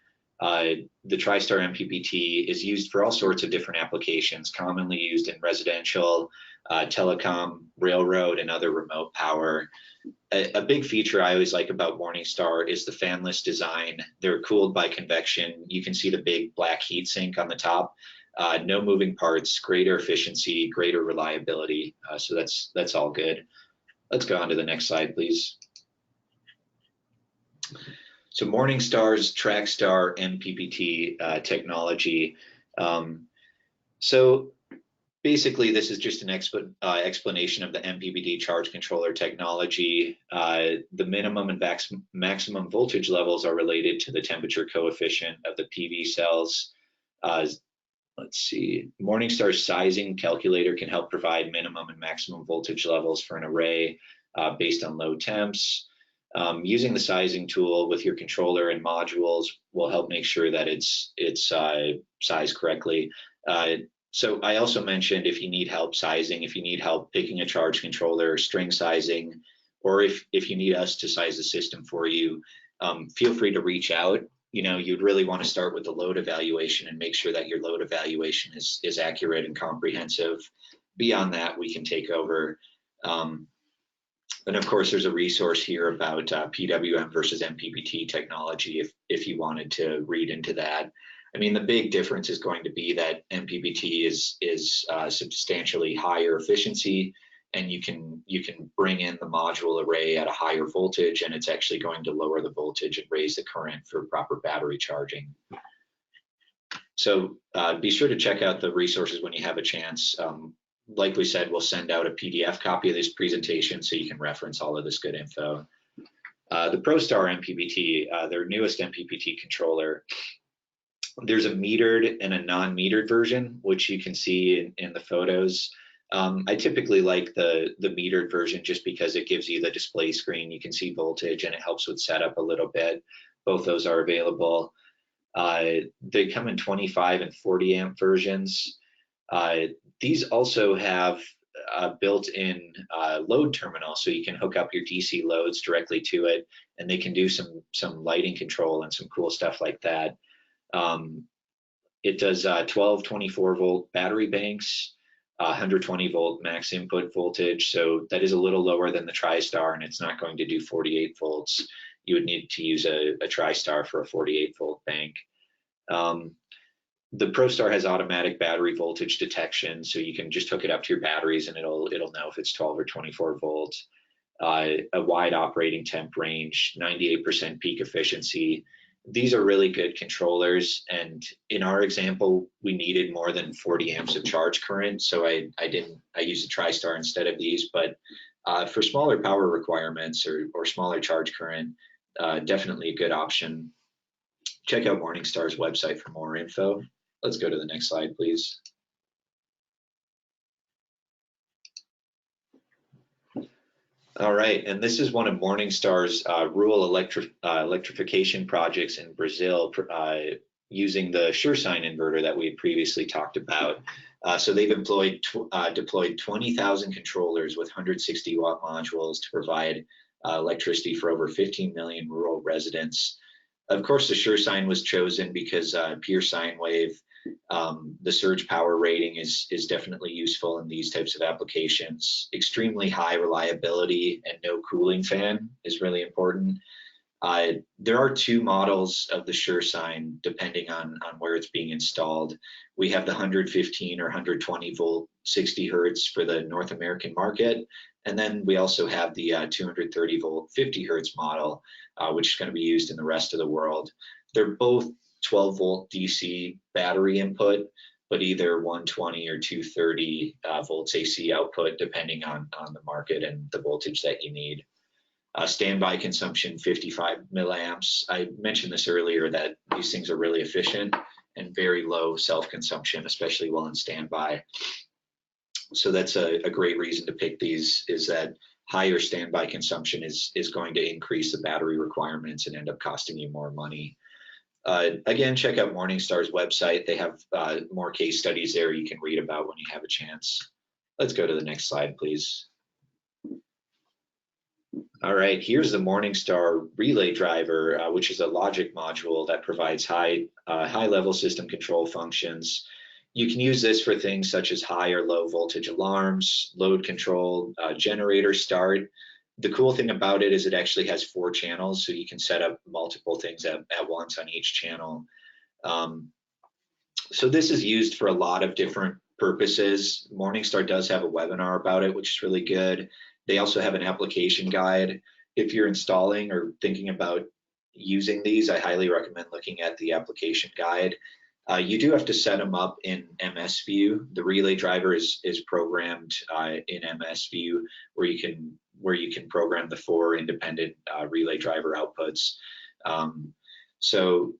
The TriStar MPPT is used for all sorts of different applications, commonly used in residential, telecom, railroad, and other remote power. A big feature I always like about Morningstar is the fanless design. They're cooled by convection. You can see the big black heat sink on the top. No moving parts, greater efficiency, greater reliability. So that's all good. Let's go on to the next slide, please. So Morningstar's TrackStar MPPT technology. So basically, this is just an explanation of the MPPT charge controller technology. The minimum and maximum voltage levels are related to the temperature coefficient of the PV cells. Let's see, Morningstar's sizing calculator can help provide minimum and maximum voltage levels for an array based on low temps. Using the sizing tool with your controller and modules will help make sure that it's sized correctly. So I also mentioned if you need help sizing, if you need help picking a charge controller, string sizing, or if you need us to size the system for you, feel free to reach out. You know, you'd really want to start with the load evaluation and make sure that your load evaluation is accurate and comprehensive. Beyond that, we can take over. And of course, there's a resource here about PWM versus MPPT technology if you wanted to read into that. I mean, the big difference is going to be that MPPT is substantially higher efficiency, and you can bring in the module array at a higher voltage, and it's actually going to lower the voltage and raise the current for proper battery charging. So be sure to check out the resources when you have a chance. Like we said, we'll send out a PDF copy of this presentation so you can reference all of this good info. The ProStar MPPT, their newest MPPT controller, there's a metered and a non-metered version, which you can see in the photos. I typically like the metered version just because it gives you the display screen. You can see voltage and it helps with setup a little bit. Both those are available. They come in 25 and 40 amp versions. These also have a built-in load terminal, so you can hook up your DC loads directly to it, and they can do some lighting control and some cool stuff like that. It does 12 24 volt battery banks, 120 volt max input voltage, so that is a little lower than the TriStar, and it's not going to do 48 volts. You would need to use a TriStar for a 48 volt bank. The ProStar has automatic battery voltage detection, so you can just hook it up to your batteries and it'll know if it's 12 or 24 volts. A wide operating temp range, 98% peak efficiency. These are really good controllers, and in our example, we needed more than 40 amps of charge current, so I used a TriStar instead of these. But for smaller power requirements or smaller charge current, definitely a good option. Check out Morningstar's website for more info. Let's go to the next slide, please. All right, and this is one of Morningstar's rural electrification projects in Brazil using the SureSign inverter that we had previously talked about. So they've deployed 20,000 controllers with 160 watt modules to provide electricity for over 15 million rural residents. Of course, the SureSign was chosen because pure sine wave, the surge power rating is definitely useful in these types of applications. Extremely high reliability and no cooling fan is really important. There are two models of the SureSign depending on where it's being installed. We have the 115 or 120 volt 60 hertz for the North American market, and then we also have the 230 volt 50 hertz model, which is going to be used in the rest of the world. They're both 12 volt DC battery input, but either 120 or 230 volts AC output, depending on the market and the voltage that you need. Standby consumption 55 milliamps. I mentioned this earlier that these things are really efficient and very low self-consumption, especially while in standby. So that's a great reason to pick these, is that higher standby consumption is going to increase the battery requirements and end up costing you more money. Again, check out Morningstar's website. They have more case studies there you can read about when you have a chance. Let's go to the next slide, please. All right, here's the Morningstar relay driver, which is a logic module that provides high-level system control functions. You can use this for things such as high or low voltage alarms, load control, generator start. The cool thing about it is it actually has 4 channels, so you can set up multiple things at once on each channel. So this is used for a lot of different purposes. Morningstar does have a webinar about it, which is really good. They also have an application guide. If you're installing or thinking about using these, I highly recommend looking at the application guide. You do have to set them up in MS View. The relay driver is programmed in MS View, where you can program the 4 independent relay driver outputs. So,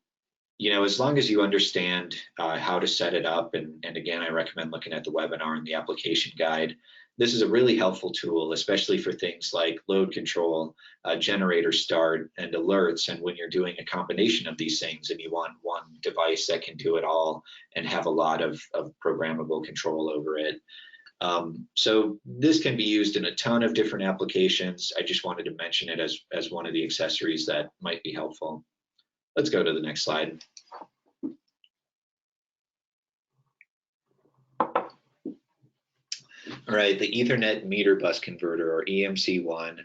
you know, as long as you understand how to set it up, and again, I recommend looking at the webinar and the application guide. This is a really helpful tool, especially for things like load control, generator start, and alerts. And when you're doing a combination of these things and you want one device that can do it all and have a lot of programmable control over it. So this can be used in a ton of different applications. I just wanted to mention it as one of the accessories that might be helpful. Let's go to the next slide. All right, the Ethernet meter bus converter, or EMC1.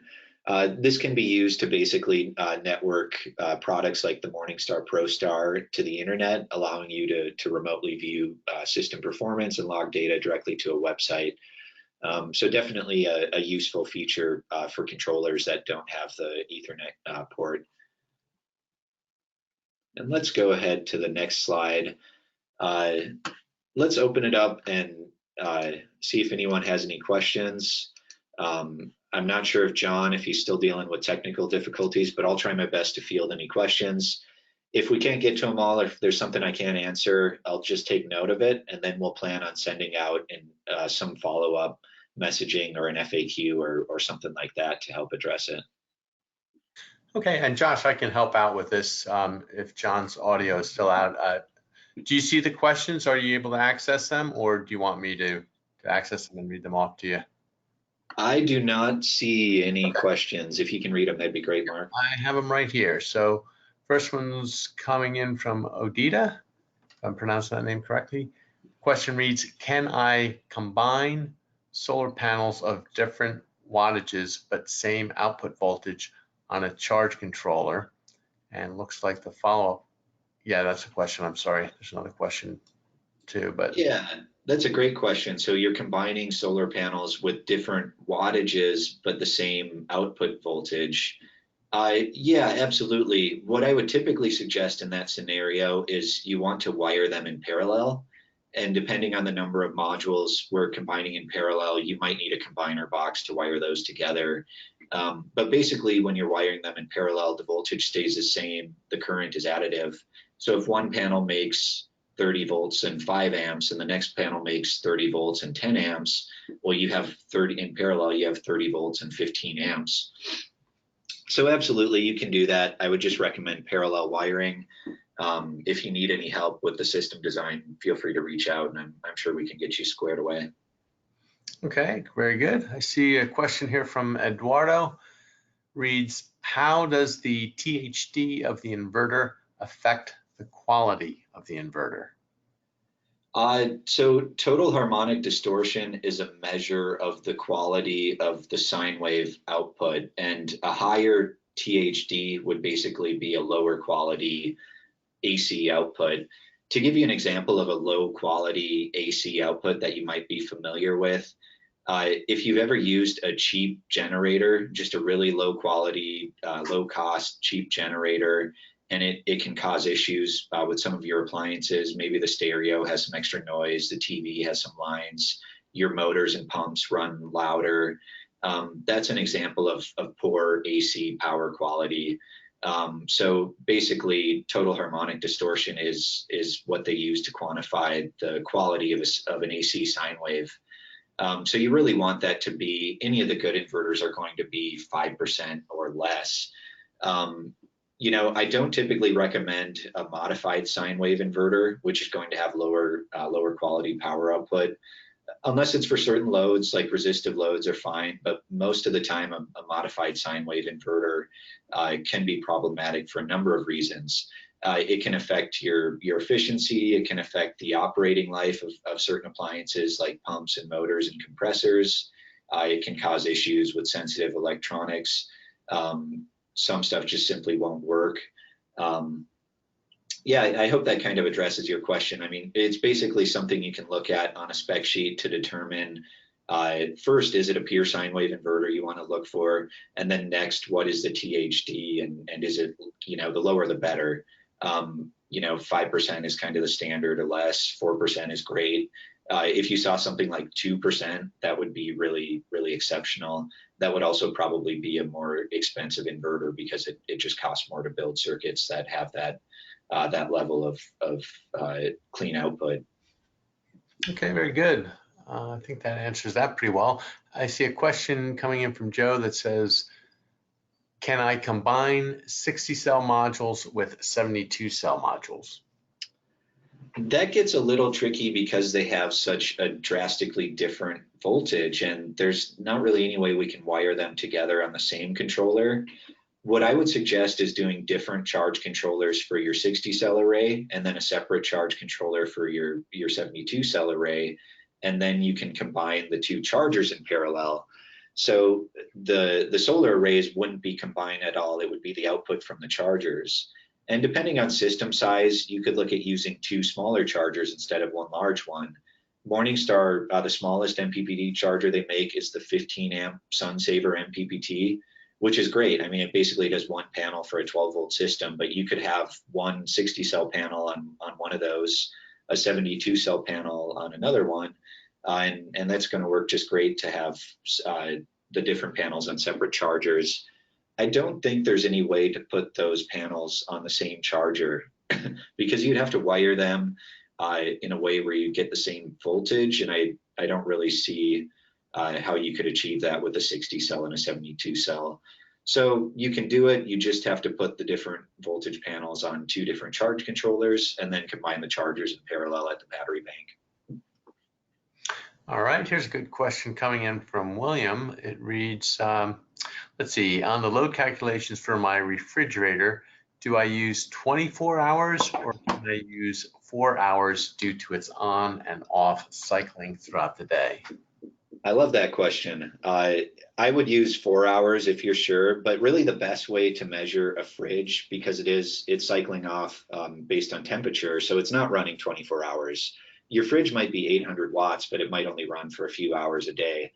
This can be used to basically network products like the Morningstar ProStar to the internet, allowing you to remotely view system performance and log data directly to a website. So definitely a useful feature for controllers that don't have the Ethernet port. And let's go ahead to the next slide. Let's open it up and see if anyone has any questions. I'm not sure if John, if he's still dealing with technical difficulties, but I'll try my best to field any questions. If we can't get to them all, or if there's something I can't answer, I'll just take note of it, and then we'll plan on sending out some follow-up messaging or an FAQ or something like that to help address it. Okay, and Josh, I can help out with this if John's audio is still out. Do you see the questions? Are you able to access them, or do you want me to access them and read them off to you? I do not see any questions. If you can read them, that'd be great, Mark. I have them right here. So first one's coming in from Odita, if I'm pronouncing that name correctly. Question reads, can I combine solar panels of different wattages but same output voltage on a charge controller? And looks like the follow-up, yeah, that's a question. I'm sorry. There's another question too, but yeah, that's a great question. So you're combining solar panels with different wattages but the same output voltage. Yeah, absolutely. What I would typically suggest in that scenario is you want to wire them in parallel. And depending on the number of modules we're combining in parallel, you might need a combiner box to wire those together. But basically, when you're wiring them in parallel, the voltage stays the same, the current is additive. So if one panel makes 30 volts and 5 amps, and the next panel makes 30 volts and 10 amps, well, you have 30 in parallel, you have 30 volts and 15 amps. So absolutely, you can do that. I would just recommend parallel wiring. If you need any help with the system design, feel free to reach out, and I'm sure we can get you squared away. Okay, very good. I see a question here from Eduardo. Reads, how does the THD of the inverter affect the quality of the inverter? So total harmonic distortion is a measure of the quality of the sine wave output, and a higher THD would basically be a lower quality AC output. To give you an example of a low quality AC output that you might be familiar with, if you've ever used a cheap generator, just a really low quality, low cost, cheap generator, and it can cause issues with some of your appliances. Maybe the stereo has some extra noise, the TV has some lines, your motors and pumps run louder. That's an example of poor AC power quality. So basically, total harmonic distortion is what they use to quantify the quality of an AC sine wave. So you really want that to be, any of the good inverters are going to be 5% or less. You know, I don't typically recommend a modified sine wave inverter, which is going to have lower quality power output, unless it's for certain loads, like resistive loads are fine. But most of the time, a modified sine wave inverter can be problematic for a number of reasons. It can affect your efficiency. It can affect the operating life of certain appliances like pumps and motors and compressors. It can cause issues with sensitive electronics. Some stuff just simply won't work. Yeah, I hope that kind of addresses your question. I mean, it's basically something you can look at on a spec sheet to determine, first, is it a pure sine wave inverter you want to look for? And then next, what is the THD? And is it, you know, the lower the better? You know, 5% is kind of the standard or less, 4% is great. If you saw something like 2%, that would be really, really exceptional. That would also probably be a more expensive inverter because it just costs more to build circuits that have that level of clean output. Okay, very good. I think that answers that pretty well. I see a question coming in from Joe that says, can I combine 60 cell modules with 72 cell modules? That gets a little tricky because they have such a drastically different voltage, and there's not really any way we can wire them together on the same controller. What I would suggest is doing different charge controllers for your 60 cell array and then a separate charge controller for your 72 cell array. And then you can combine the two chargers in parallel. So the solar arrays wouldn't be combined at all. It would be the output from the chargers. And depending on system size, you could look at using two smaller chargers instead of one large one. Morningstar, the smallest MPPT charger they make is the 15 amp SunSaver MPPT, which is great. I mean, it basically does one panel for a 12 volt system, but you could have one 60 cell panel on one of those, a 72 cell panel on another one. And that's going to work just great to have the different panels on separate chargers. I don't think there's any way to put those panels on the same charger because you'd have to wire them in a way where you get the same voltage. And I don't really see how you could achieve that with a 60 cell and a 72 cell. So you can do it. You just have to put the different voltage panels on two different charge controllers and then combine the chargers in parallel at the battery bank. All right, here's a good question coming in from William. It reads, let's see, on the load calculations for my refrigerator, do I use 24 hours or can I use 4 hours due to its on and off cycling throughout the day? I love that question. I would use 4 hours if you're sure, but really the best way to measure a fridge, because it's cycling off based on temperature, so it's not running 24 hours. Your fridge might be 800 watts, but it might only run for a few hours a day.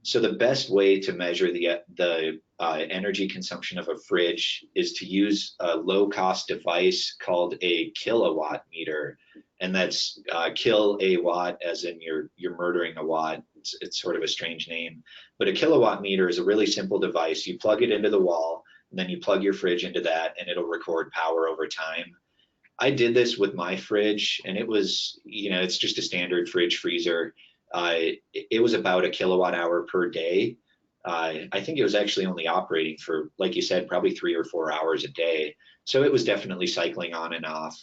So the best way to measure the energy consumption of a fridge is to use a low-cost device called a kilowatt meter, and that's kill a watt as in you're murdering a watt. It's sort of a strange name, but a kilowatt meter is a really simple device. You plug it into the wall, and then you plug your fridge into that, and it'll record power over time. I did this with my fridge, and it was, it's just a standard fridge freezer. It was about a kilowatt hour per day. I think it was actually only operating for, like you said, probably 3 or 4 hours a day. So it was definitely cycling on and off.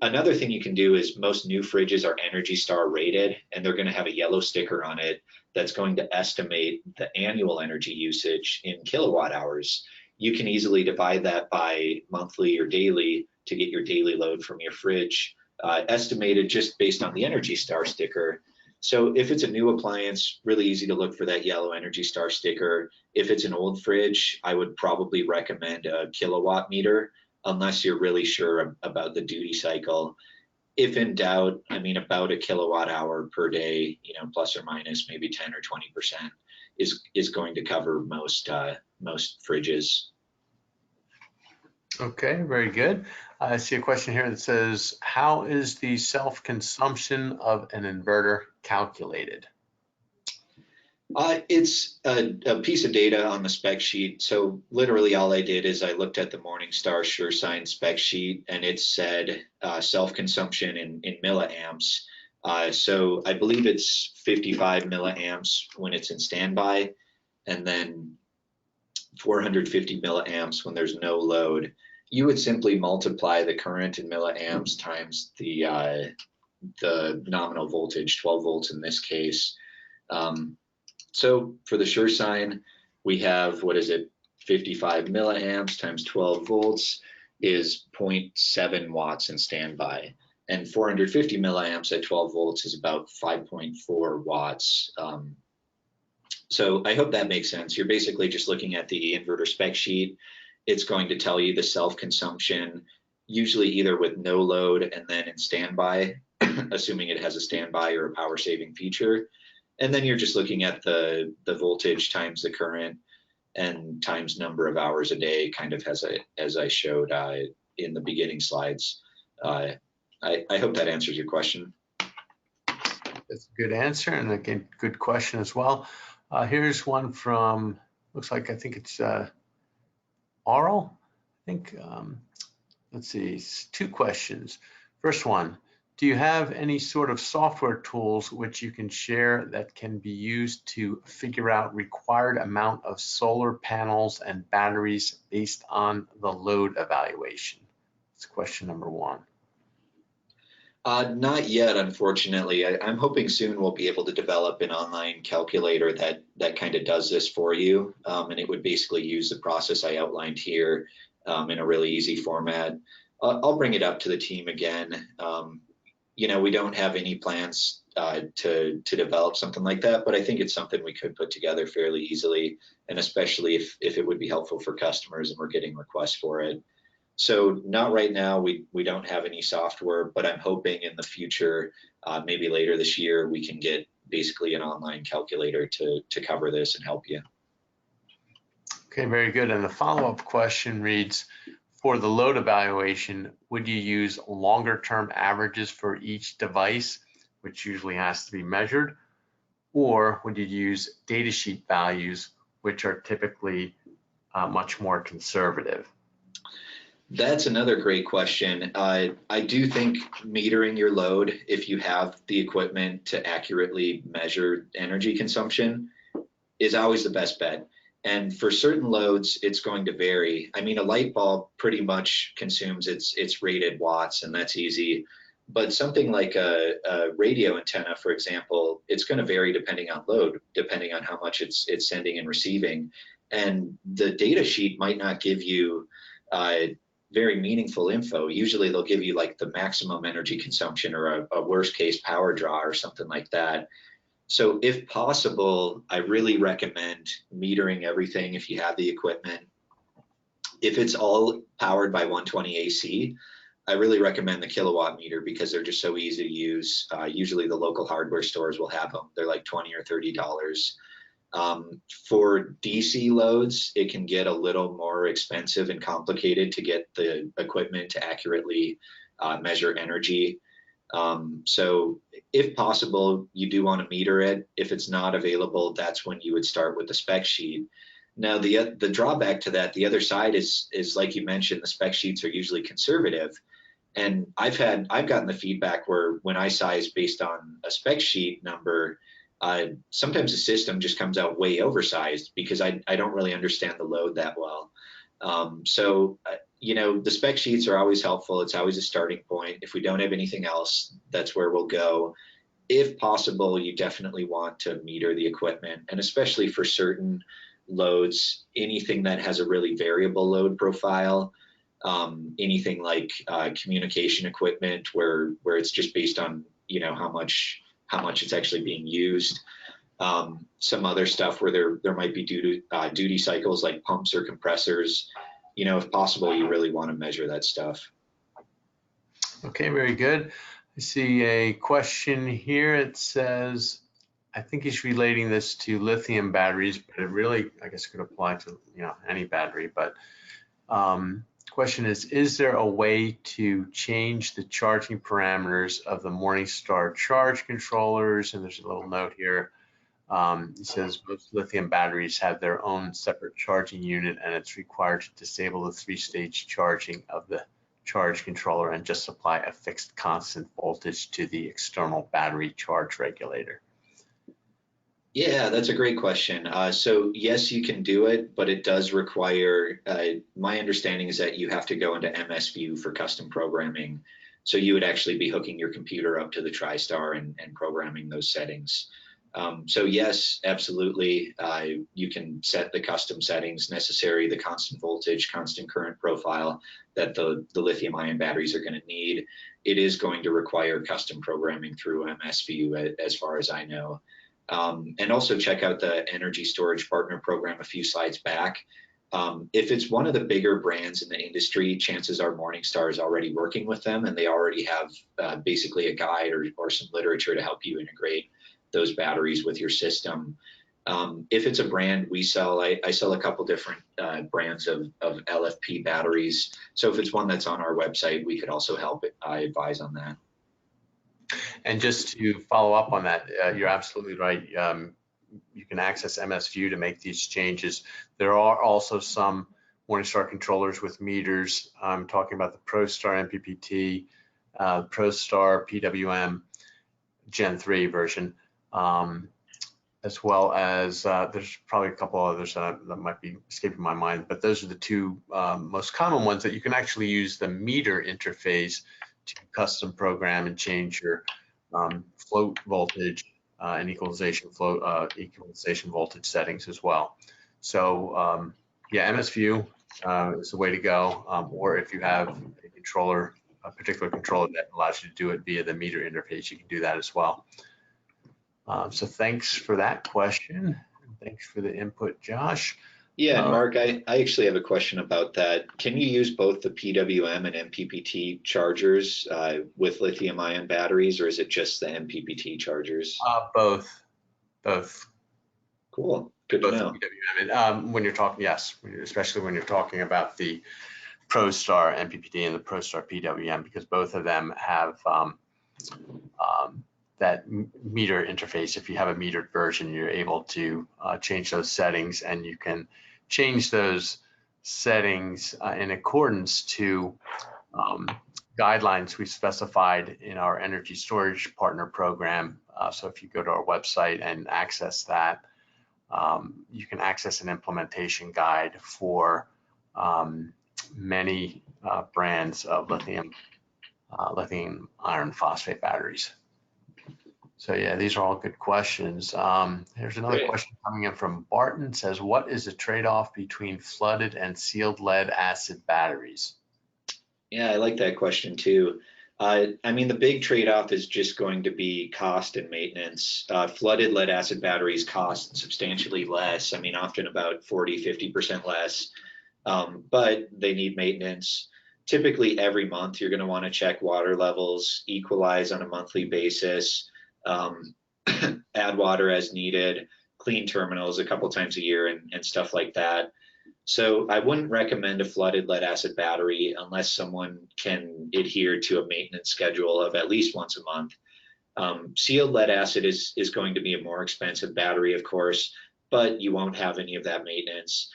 Another thing you can do is most new fridges are Energy Star rated, and they're going to have a yellow sticker on it that's going to estimate the annual energy usage in kilowatt hours. You can easily divide that by monthly or daily to get your daily load from your fridge, estimated just based on the Energy Star sticker. So if it's a new appliance, really easy to look for that yellow Energy Star sticker. If it's an old fridge, I would probably recommend a kilowatt meter, unless you're really sure about the duty cycle. If in doubt, I mean, about a kilowatt hour per day, plus or minus maybe 10 or 20% is going to cover most fridges. Okay, very good. I see a question here that says, how is the self-consumption of an inverter calculated? It's a piece of data on the spec sheet. So literally all I did is I looked at the Morningstar SureSign spec sheet, and it said self-consumption in milliamps. So I believe it's 55 milliamps when it's in standby, and then 450 milliamps when there's no load. You would simply multiply the current in milliamps times the nominal voltage, 12 volts in this case. So for the SureSign, we have, 55 milliamps times 12 volts is 0.7 watts in standby. And 450 milliamps at 12 volts is about 5.4 watts. So I hope that makes sense. You're basically just looking at the inverter spec sheet. It's going to tell you the self-consumption, usually either with no load and then in standby, assuming it has a standby or a power saving feature. And then you're just looking at the voltage times the current and times number of hours a day, kind of as I showed in the beginning slides. I hope that answers your question. That's a good answer, and again, good question as well. Here's one from, I think it's Aural. I think, let's see, 2 questions. First one, Do you have any sort of software tools which you can share that can be used to figure out required amount of solar panels and batteries based on the load evaluation? That's question number one. Not yet, unfortunately. I'm hoping soon we'll be able to develop an online calculator that kind of does this for you, and it would basically use the process I outlined here in a really easy format. I'll bring it up to the team again. You know, we don't have any plans to develop something like that, but I think it's something we could put together fairly easily, and especially if it would be helpful for customers and we're getting requests for it. So not right now, we don't have any software, but I'm hoping in the future, maybe later this year, we can get basically an online calculator to cover this and help you. Okay, very good. And the follow-up question reads, for the load evaluation, would you use longer term averages for each device, which usually has to be measured, or would you use datasheet values, which are typically much more conservative? That's another great question. I do think metering your load, if you have the equipment to accurately measure energy consumption, is always the best bet. And for certain loads, it's going to vary. I mean, a light bulb pretty much consumes its rated watts, and that's easy. But something like a radio antenna, for example, it's going to vary depending on load, depending on how much it's sending and receiving. And the data sheet might not give you very meaningful info. Usually they'll give you like the maximum energy consumption or a worst case power draw or something like that. So if possible, I really recommend metering everything if you have the equipment. If it's all powered by 120 AC, I really recommend the kilowatt meter because they're just so easy to use. Usually the local hardware stores will have them. They're like $20 or $30. For DC loads, it can get a little more expensive and complicated to get the equipment to accurately measure energy. So if possible, you do want to meter it. If it's not available, that's when you would start with the spec sheet. Now, the drawback to that, the other side is like you mentioned, the spec sheets are usually conservative. And I've gotten the feedback where when I size based on a spec sheet number, sometimes the system just comes out way oversized because I don't really understand the load that well. You know, the spec sheets are always helpful. It's always a starting point. If we don't have anything else, that's where we'll go. If possible, you definitely want to meter the equipment, and especially for certain loads, anything that has a really variable load profile, anything like communication equipment where it's just based on, you know, how much it's actually being used. Some other stuff where there might be duty cycles like pumps or compressors. You know, if possible, you really want to measure that stuff. Okay, very good. I see a question here. It says, I think he's relating this to lithium batteries, but it really, I guess, could apply to, you know, any battery. But question is there a way to change the charging parameters of the Morningstar charge controllers? And there's a little note here. It says most lithium batteries have their own separate charging unit, and it's required to disable the 3-stage charging of the charge controller and just supply a fixed constant voltage to the external battery charge regulator. Yeah, that's a great question. So yes, you can do it, but it does require, my understanding is that you have to go into MS View for custom programming. So you would actually be hooking your computer up to the TriStar and programming those settings. So yes, absolutely. You can set the custom settings necessary, the constant voltage, constant current profile that the lithium ion batteries are going to need. It is going to require custom programming through MS View as far as I know. And also check out the Energy Storage Partner Program a few slides back. If it's one of the bigger brands in the industry, chances are Morningstar is already working with them and they already have basically a guide or some literature to help you integrate those batteries with your system. If it's a brand we sell, I sell a couple different brands of LFP batteries. So if it's one that's on our website, we could also help advise on that. And just to follow up on that, you're absolutely right. You can access MS View to make these changes. There are also some Morningstar controllers with meters. I'm talking about the ProStar MPPT, ProStar PWM Gen 3 version, as well as there's probably a couple others that might be escaping my mind, but those are the two most common ones that you can actually use the meter interface to custom program and change your float voltage and equalization voltage settings as well. So yeah, MSView is the way to go, or if you have a controller, a particular controller that allows you to do it via the meter interface, you can do that as well. So thanks for that question. Thanks for the input, Josh. Yeah, and Mark, I actually have a question about that. Can you use both the PWM and MPPT chargers with lithium-ion batteries, or is it just the MPPT chargers? Both. Cool. Good to know. PWM. When you're talking, yes, especially when you're talking about the ProStar MPPT and the ProStar PWM, because both of them have that meter interface. If you have a metered version, you're able to change those settings, and you can change those settings in accordance to guidelines we specified in our energy storage partner program. So if you go to our website and access that, you can access an implementation guide for many brands of lithium iron phosphate batteries. So yeah, these are all good questions. Here's another question coming in from Barton. Says, what is the trade-off between flooded and sealed lead acid batteries? Yeah, I like that question too. I mean, the big trade-off is just going to be cost and maintenance. Flooded lead acid batteries cost substantially less. I mean, often about 40, 50% less, but they need maintenance. Typically every month, you're going to want to check water levels, equalize on a monthly basis, add water as needed, clean terminals a couple times a year, and stuff like that. So I wouldn't recommend a flooded lead acid battery unless someone can adhere to a maintenance schedule of at least once a month. Sealed lead acid is going to be a more expensive battery, of course, but you won't have any of that maintenance.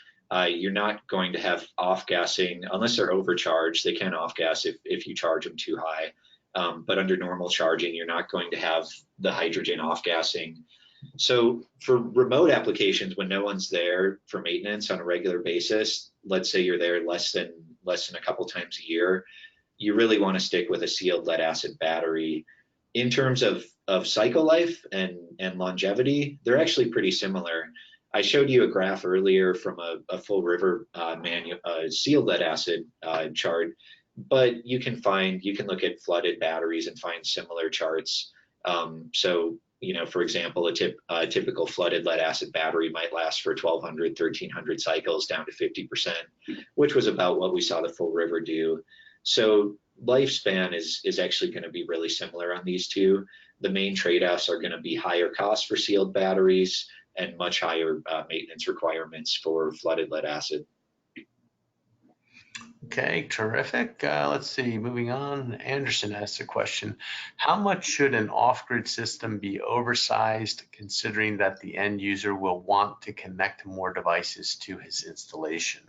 You're not going to have off-gassing unless they're overcharged. They can off-gas if you charge them too high. But under normal charging, you're not going to have the hydrogen off-gassing. So for remote applications, when no one's there for maintenance on a regular basis, let's say you're there less than a couple times a year, you really want to stick with a sealed lead acid battery. In terms of cycle life and longevity, they're actually pretty similar. I showed you a graph earlier from a full river sealed lead acid chart, but you can look at flooded batteries and find similar charts. So, you know, for example, a typical flooded lead acid battery might last for 1,200, 1,300 cycles down to 50%, which was about what we saw the full river do. So lifespan is actually going to be really similar on these two. The main trade-offs are going to be higher costs for sealed batteries and much higher maintenance requirements for flooded lead acid. Okay, terrific. Let's see, moving on. Anderson asked a question. How much should an off-grid system be oversized, considering that the end user will want to connect more devices to his installation?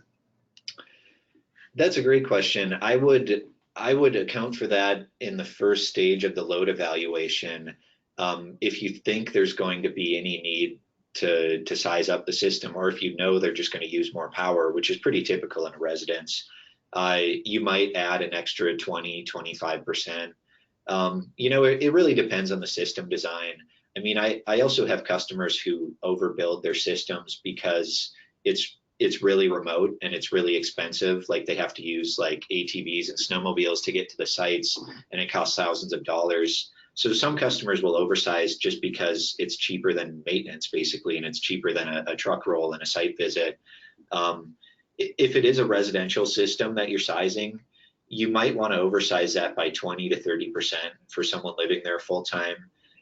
That's a great question. I would account for that in the first stage of the load evaluation. If you think there's going to be any need to size up the system, or if you know they're just going to use more power, which is pretty typical in a residence, you might add an extra 20, 25%. You know, it really depends on the system design. I mean, I also have customers who overbuild their systems because it's really remote and it's really expensive. Like they have to use like ATVs and snowmobiles to get to the sites, and it costs thousands of dollars. So some customers will oversize just because it's cheaper than maintenance, basically, and it's cheaper than a truck roll and a site visit. If it is a residential system that you're sizing, you might want to oversize that by 20 to 30% for someone living there full time.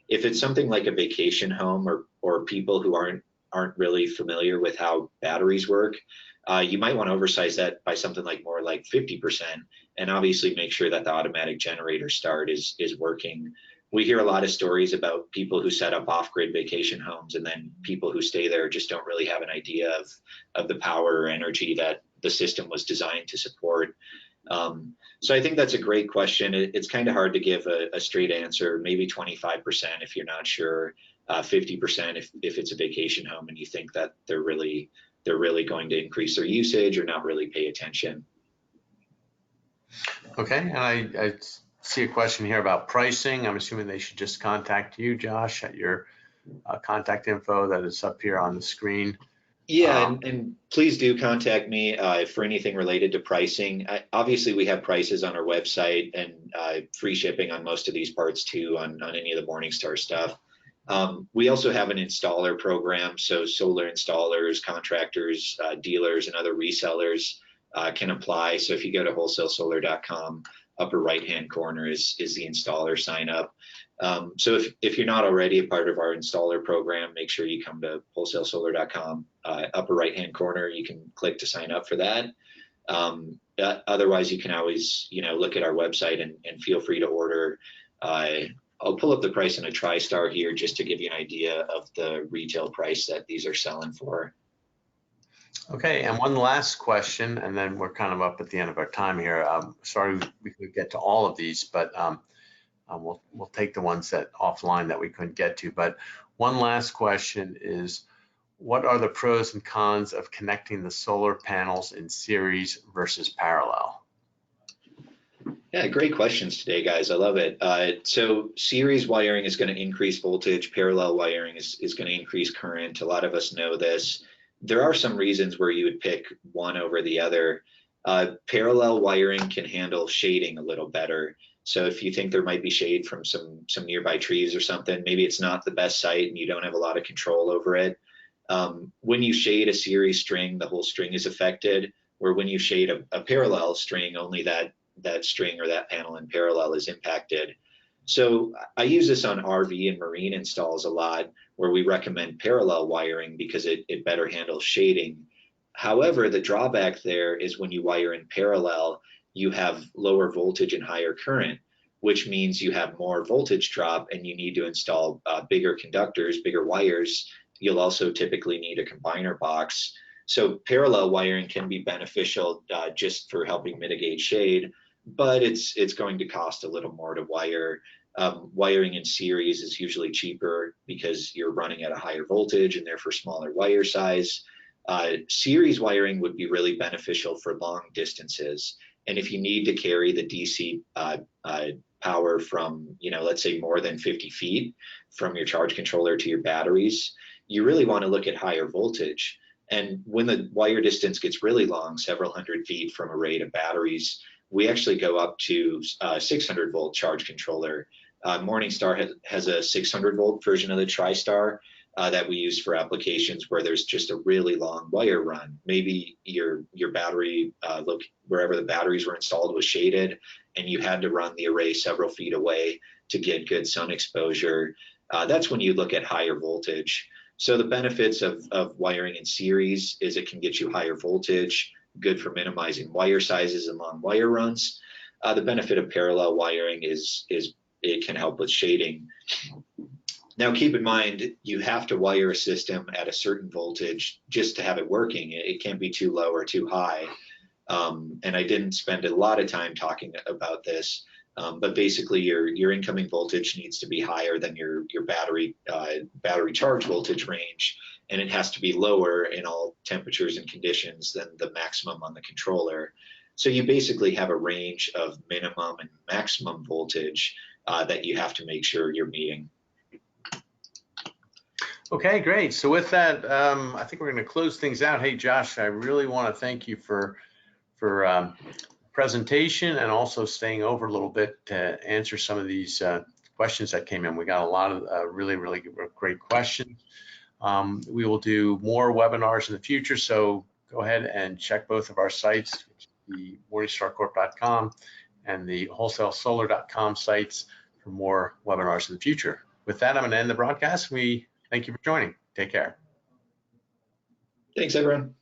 If it's something like a vacation home or people who aren't really familiar with how batteries work, you might want to oversize that by something like more like 50%, and obviously make sure that the automatic generator start is working. We hear a lot of stories about people who set up off-grid vacation homes, and then people who stay there just don't really have an idea of the power or energy that the system was designed to support. So I think that's a great question. It's kind of hard to give a straight answer. Maybe 25% if you're not sure, 50% if it's a vacation home and you think that they're really going to increase their usage or not really pay attention. Okay, and I see a question here about pricing. I'm assuming they should just contact you, Josh, at your contact info that is up here on the screen. Yeah, and please do contact me for anything related to pricing. Obviously, we have prices on our website and free shipping on most of these parts too, on any of the Morningstar stuff. We also have an installer program, so solar installers, contractors, dealers, and other resellers can apply. So if you go to wholesalesolar.com, upper right-hand corner is the installer sign up. So if you're not already a part of our installer program, make sure you come to wholesalesolar.com, upper right-hand corner. You can click to sign up for that. Otherwise, you can always, look at our website and feel free to order. I'll pull up the price in a TriStar here just to give you an idea of the retail price that these are selling for. Okay, and one last question, and then we're kind of up at the end of our time here. Sorry we could get to all of these, but we'll take the ones that offline that we couldn't get to. But one last question is, what are the pros and cons of connecting the solar panels in series versus parallel? Yeah, great questions today, guys. I love it. So series wiring is going to increase voltage. Parallel wiring is going to increase current. A lot of us know this. There are some reasons where you would pick one over the other. Parallel wiring can handle shading a little better. So if you think there might be shade from some nearby trees or something, maybe it's not the best site and you don't have a lot of control over it. When you shade a series string, the whole string is affected, or when you shade a parallel string, only that string or that panel in parallel is impacted. So I use this on RV and marine installs a lot, where we recommend parallel wiring because it better handles shading. However, the drawback there is when you wire in parallel, you have lower voltage and higher current, which means you have more voltage drop and you need to install bigger conductors, bigger wires. You'll also typically need a combiner box. So parallel wiring can be beneficial just for helping mitigate shade, but it's going to cost a little more to wire. Wiring in series is usually cheaper because you're running at a higher voltage and therefore smaller wire size. Series wiring would be really beneficial for long distances. And if you need to carry the DC power from, let's say more than 50 feet from your charge controller to your batteries, you really want to look at higher voltage. And when the wire distance gets really long, several hundred feet from array to batteries, we actually go up to 600 volt charge controller. Morningstar has a 600 volt version of the TriStar that we use for applications where there's just a really long wire run. Maybe your battery, wherever the batteries were installed was shaded and you had to run the array several feet away to get good sun exposure. That's when you look at higher voltage. So the benefits of wiring in series is it can get you higher voltage, good for minimizing wire sizes and long wire runs. The benefit of parallel wiring is it can help with shading. Now, keep in mind, you have to wire a system at a certain voltage just to have it working. It can't be too low or too high. And I didn't spend a lot of time talking about this, but basically your incoming voltage needs to be higher than your battery charge voltage range, and it has to be lower in all temperatures and conditions than the maximum on the controller. So you basically have a range of minimum and maximum voltage that you have to make sure you're meeting. Okay, great. So with that, I think we're going to close things out. Hey, Josh, I really want to thank you for presentation and also staying over a little bit to answer some of these questions that came in. We got a lot of really great questions. We will do more webinars in the future, so go ahead and check both of our sites, the morningstarcorp.com and the wholesalesolar.com sites for more webinars in the future. With that, I'm going to end the broadcast. We thank you for joining. Take care. Thanks, everyone.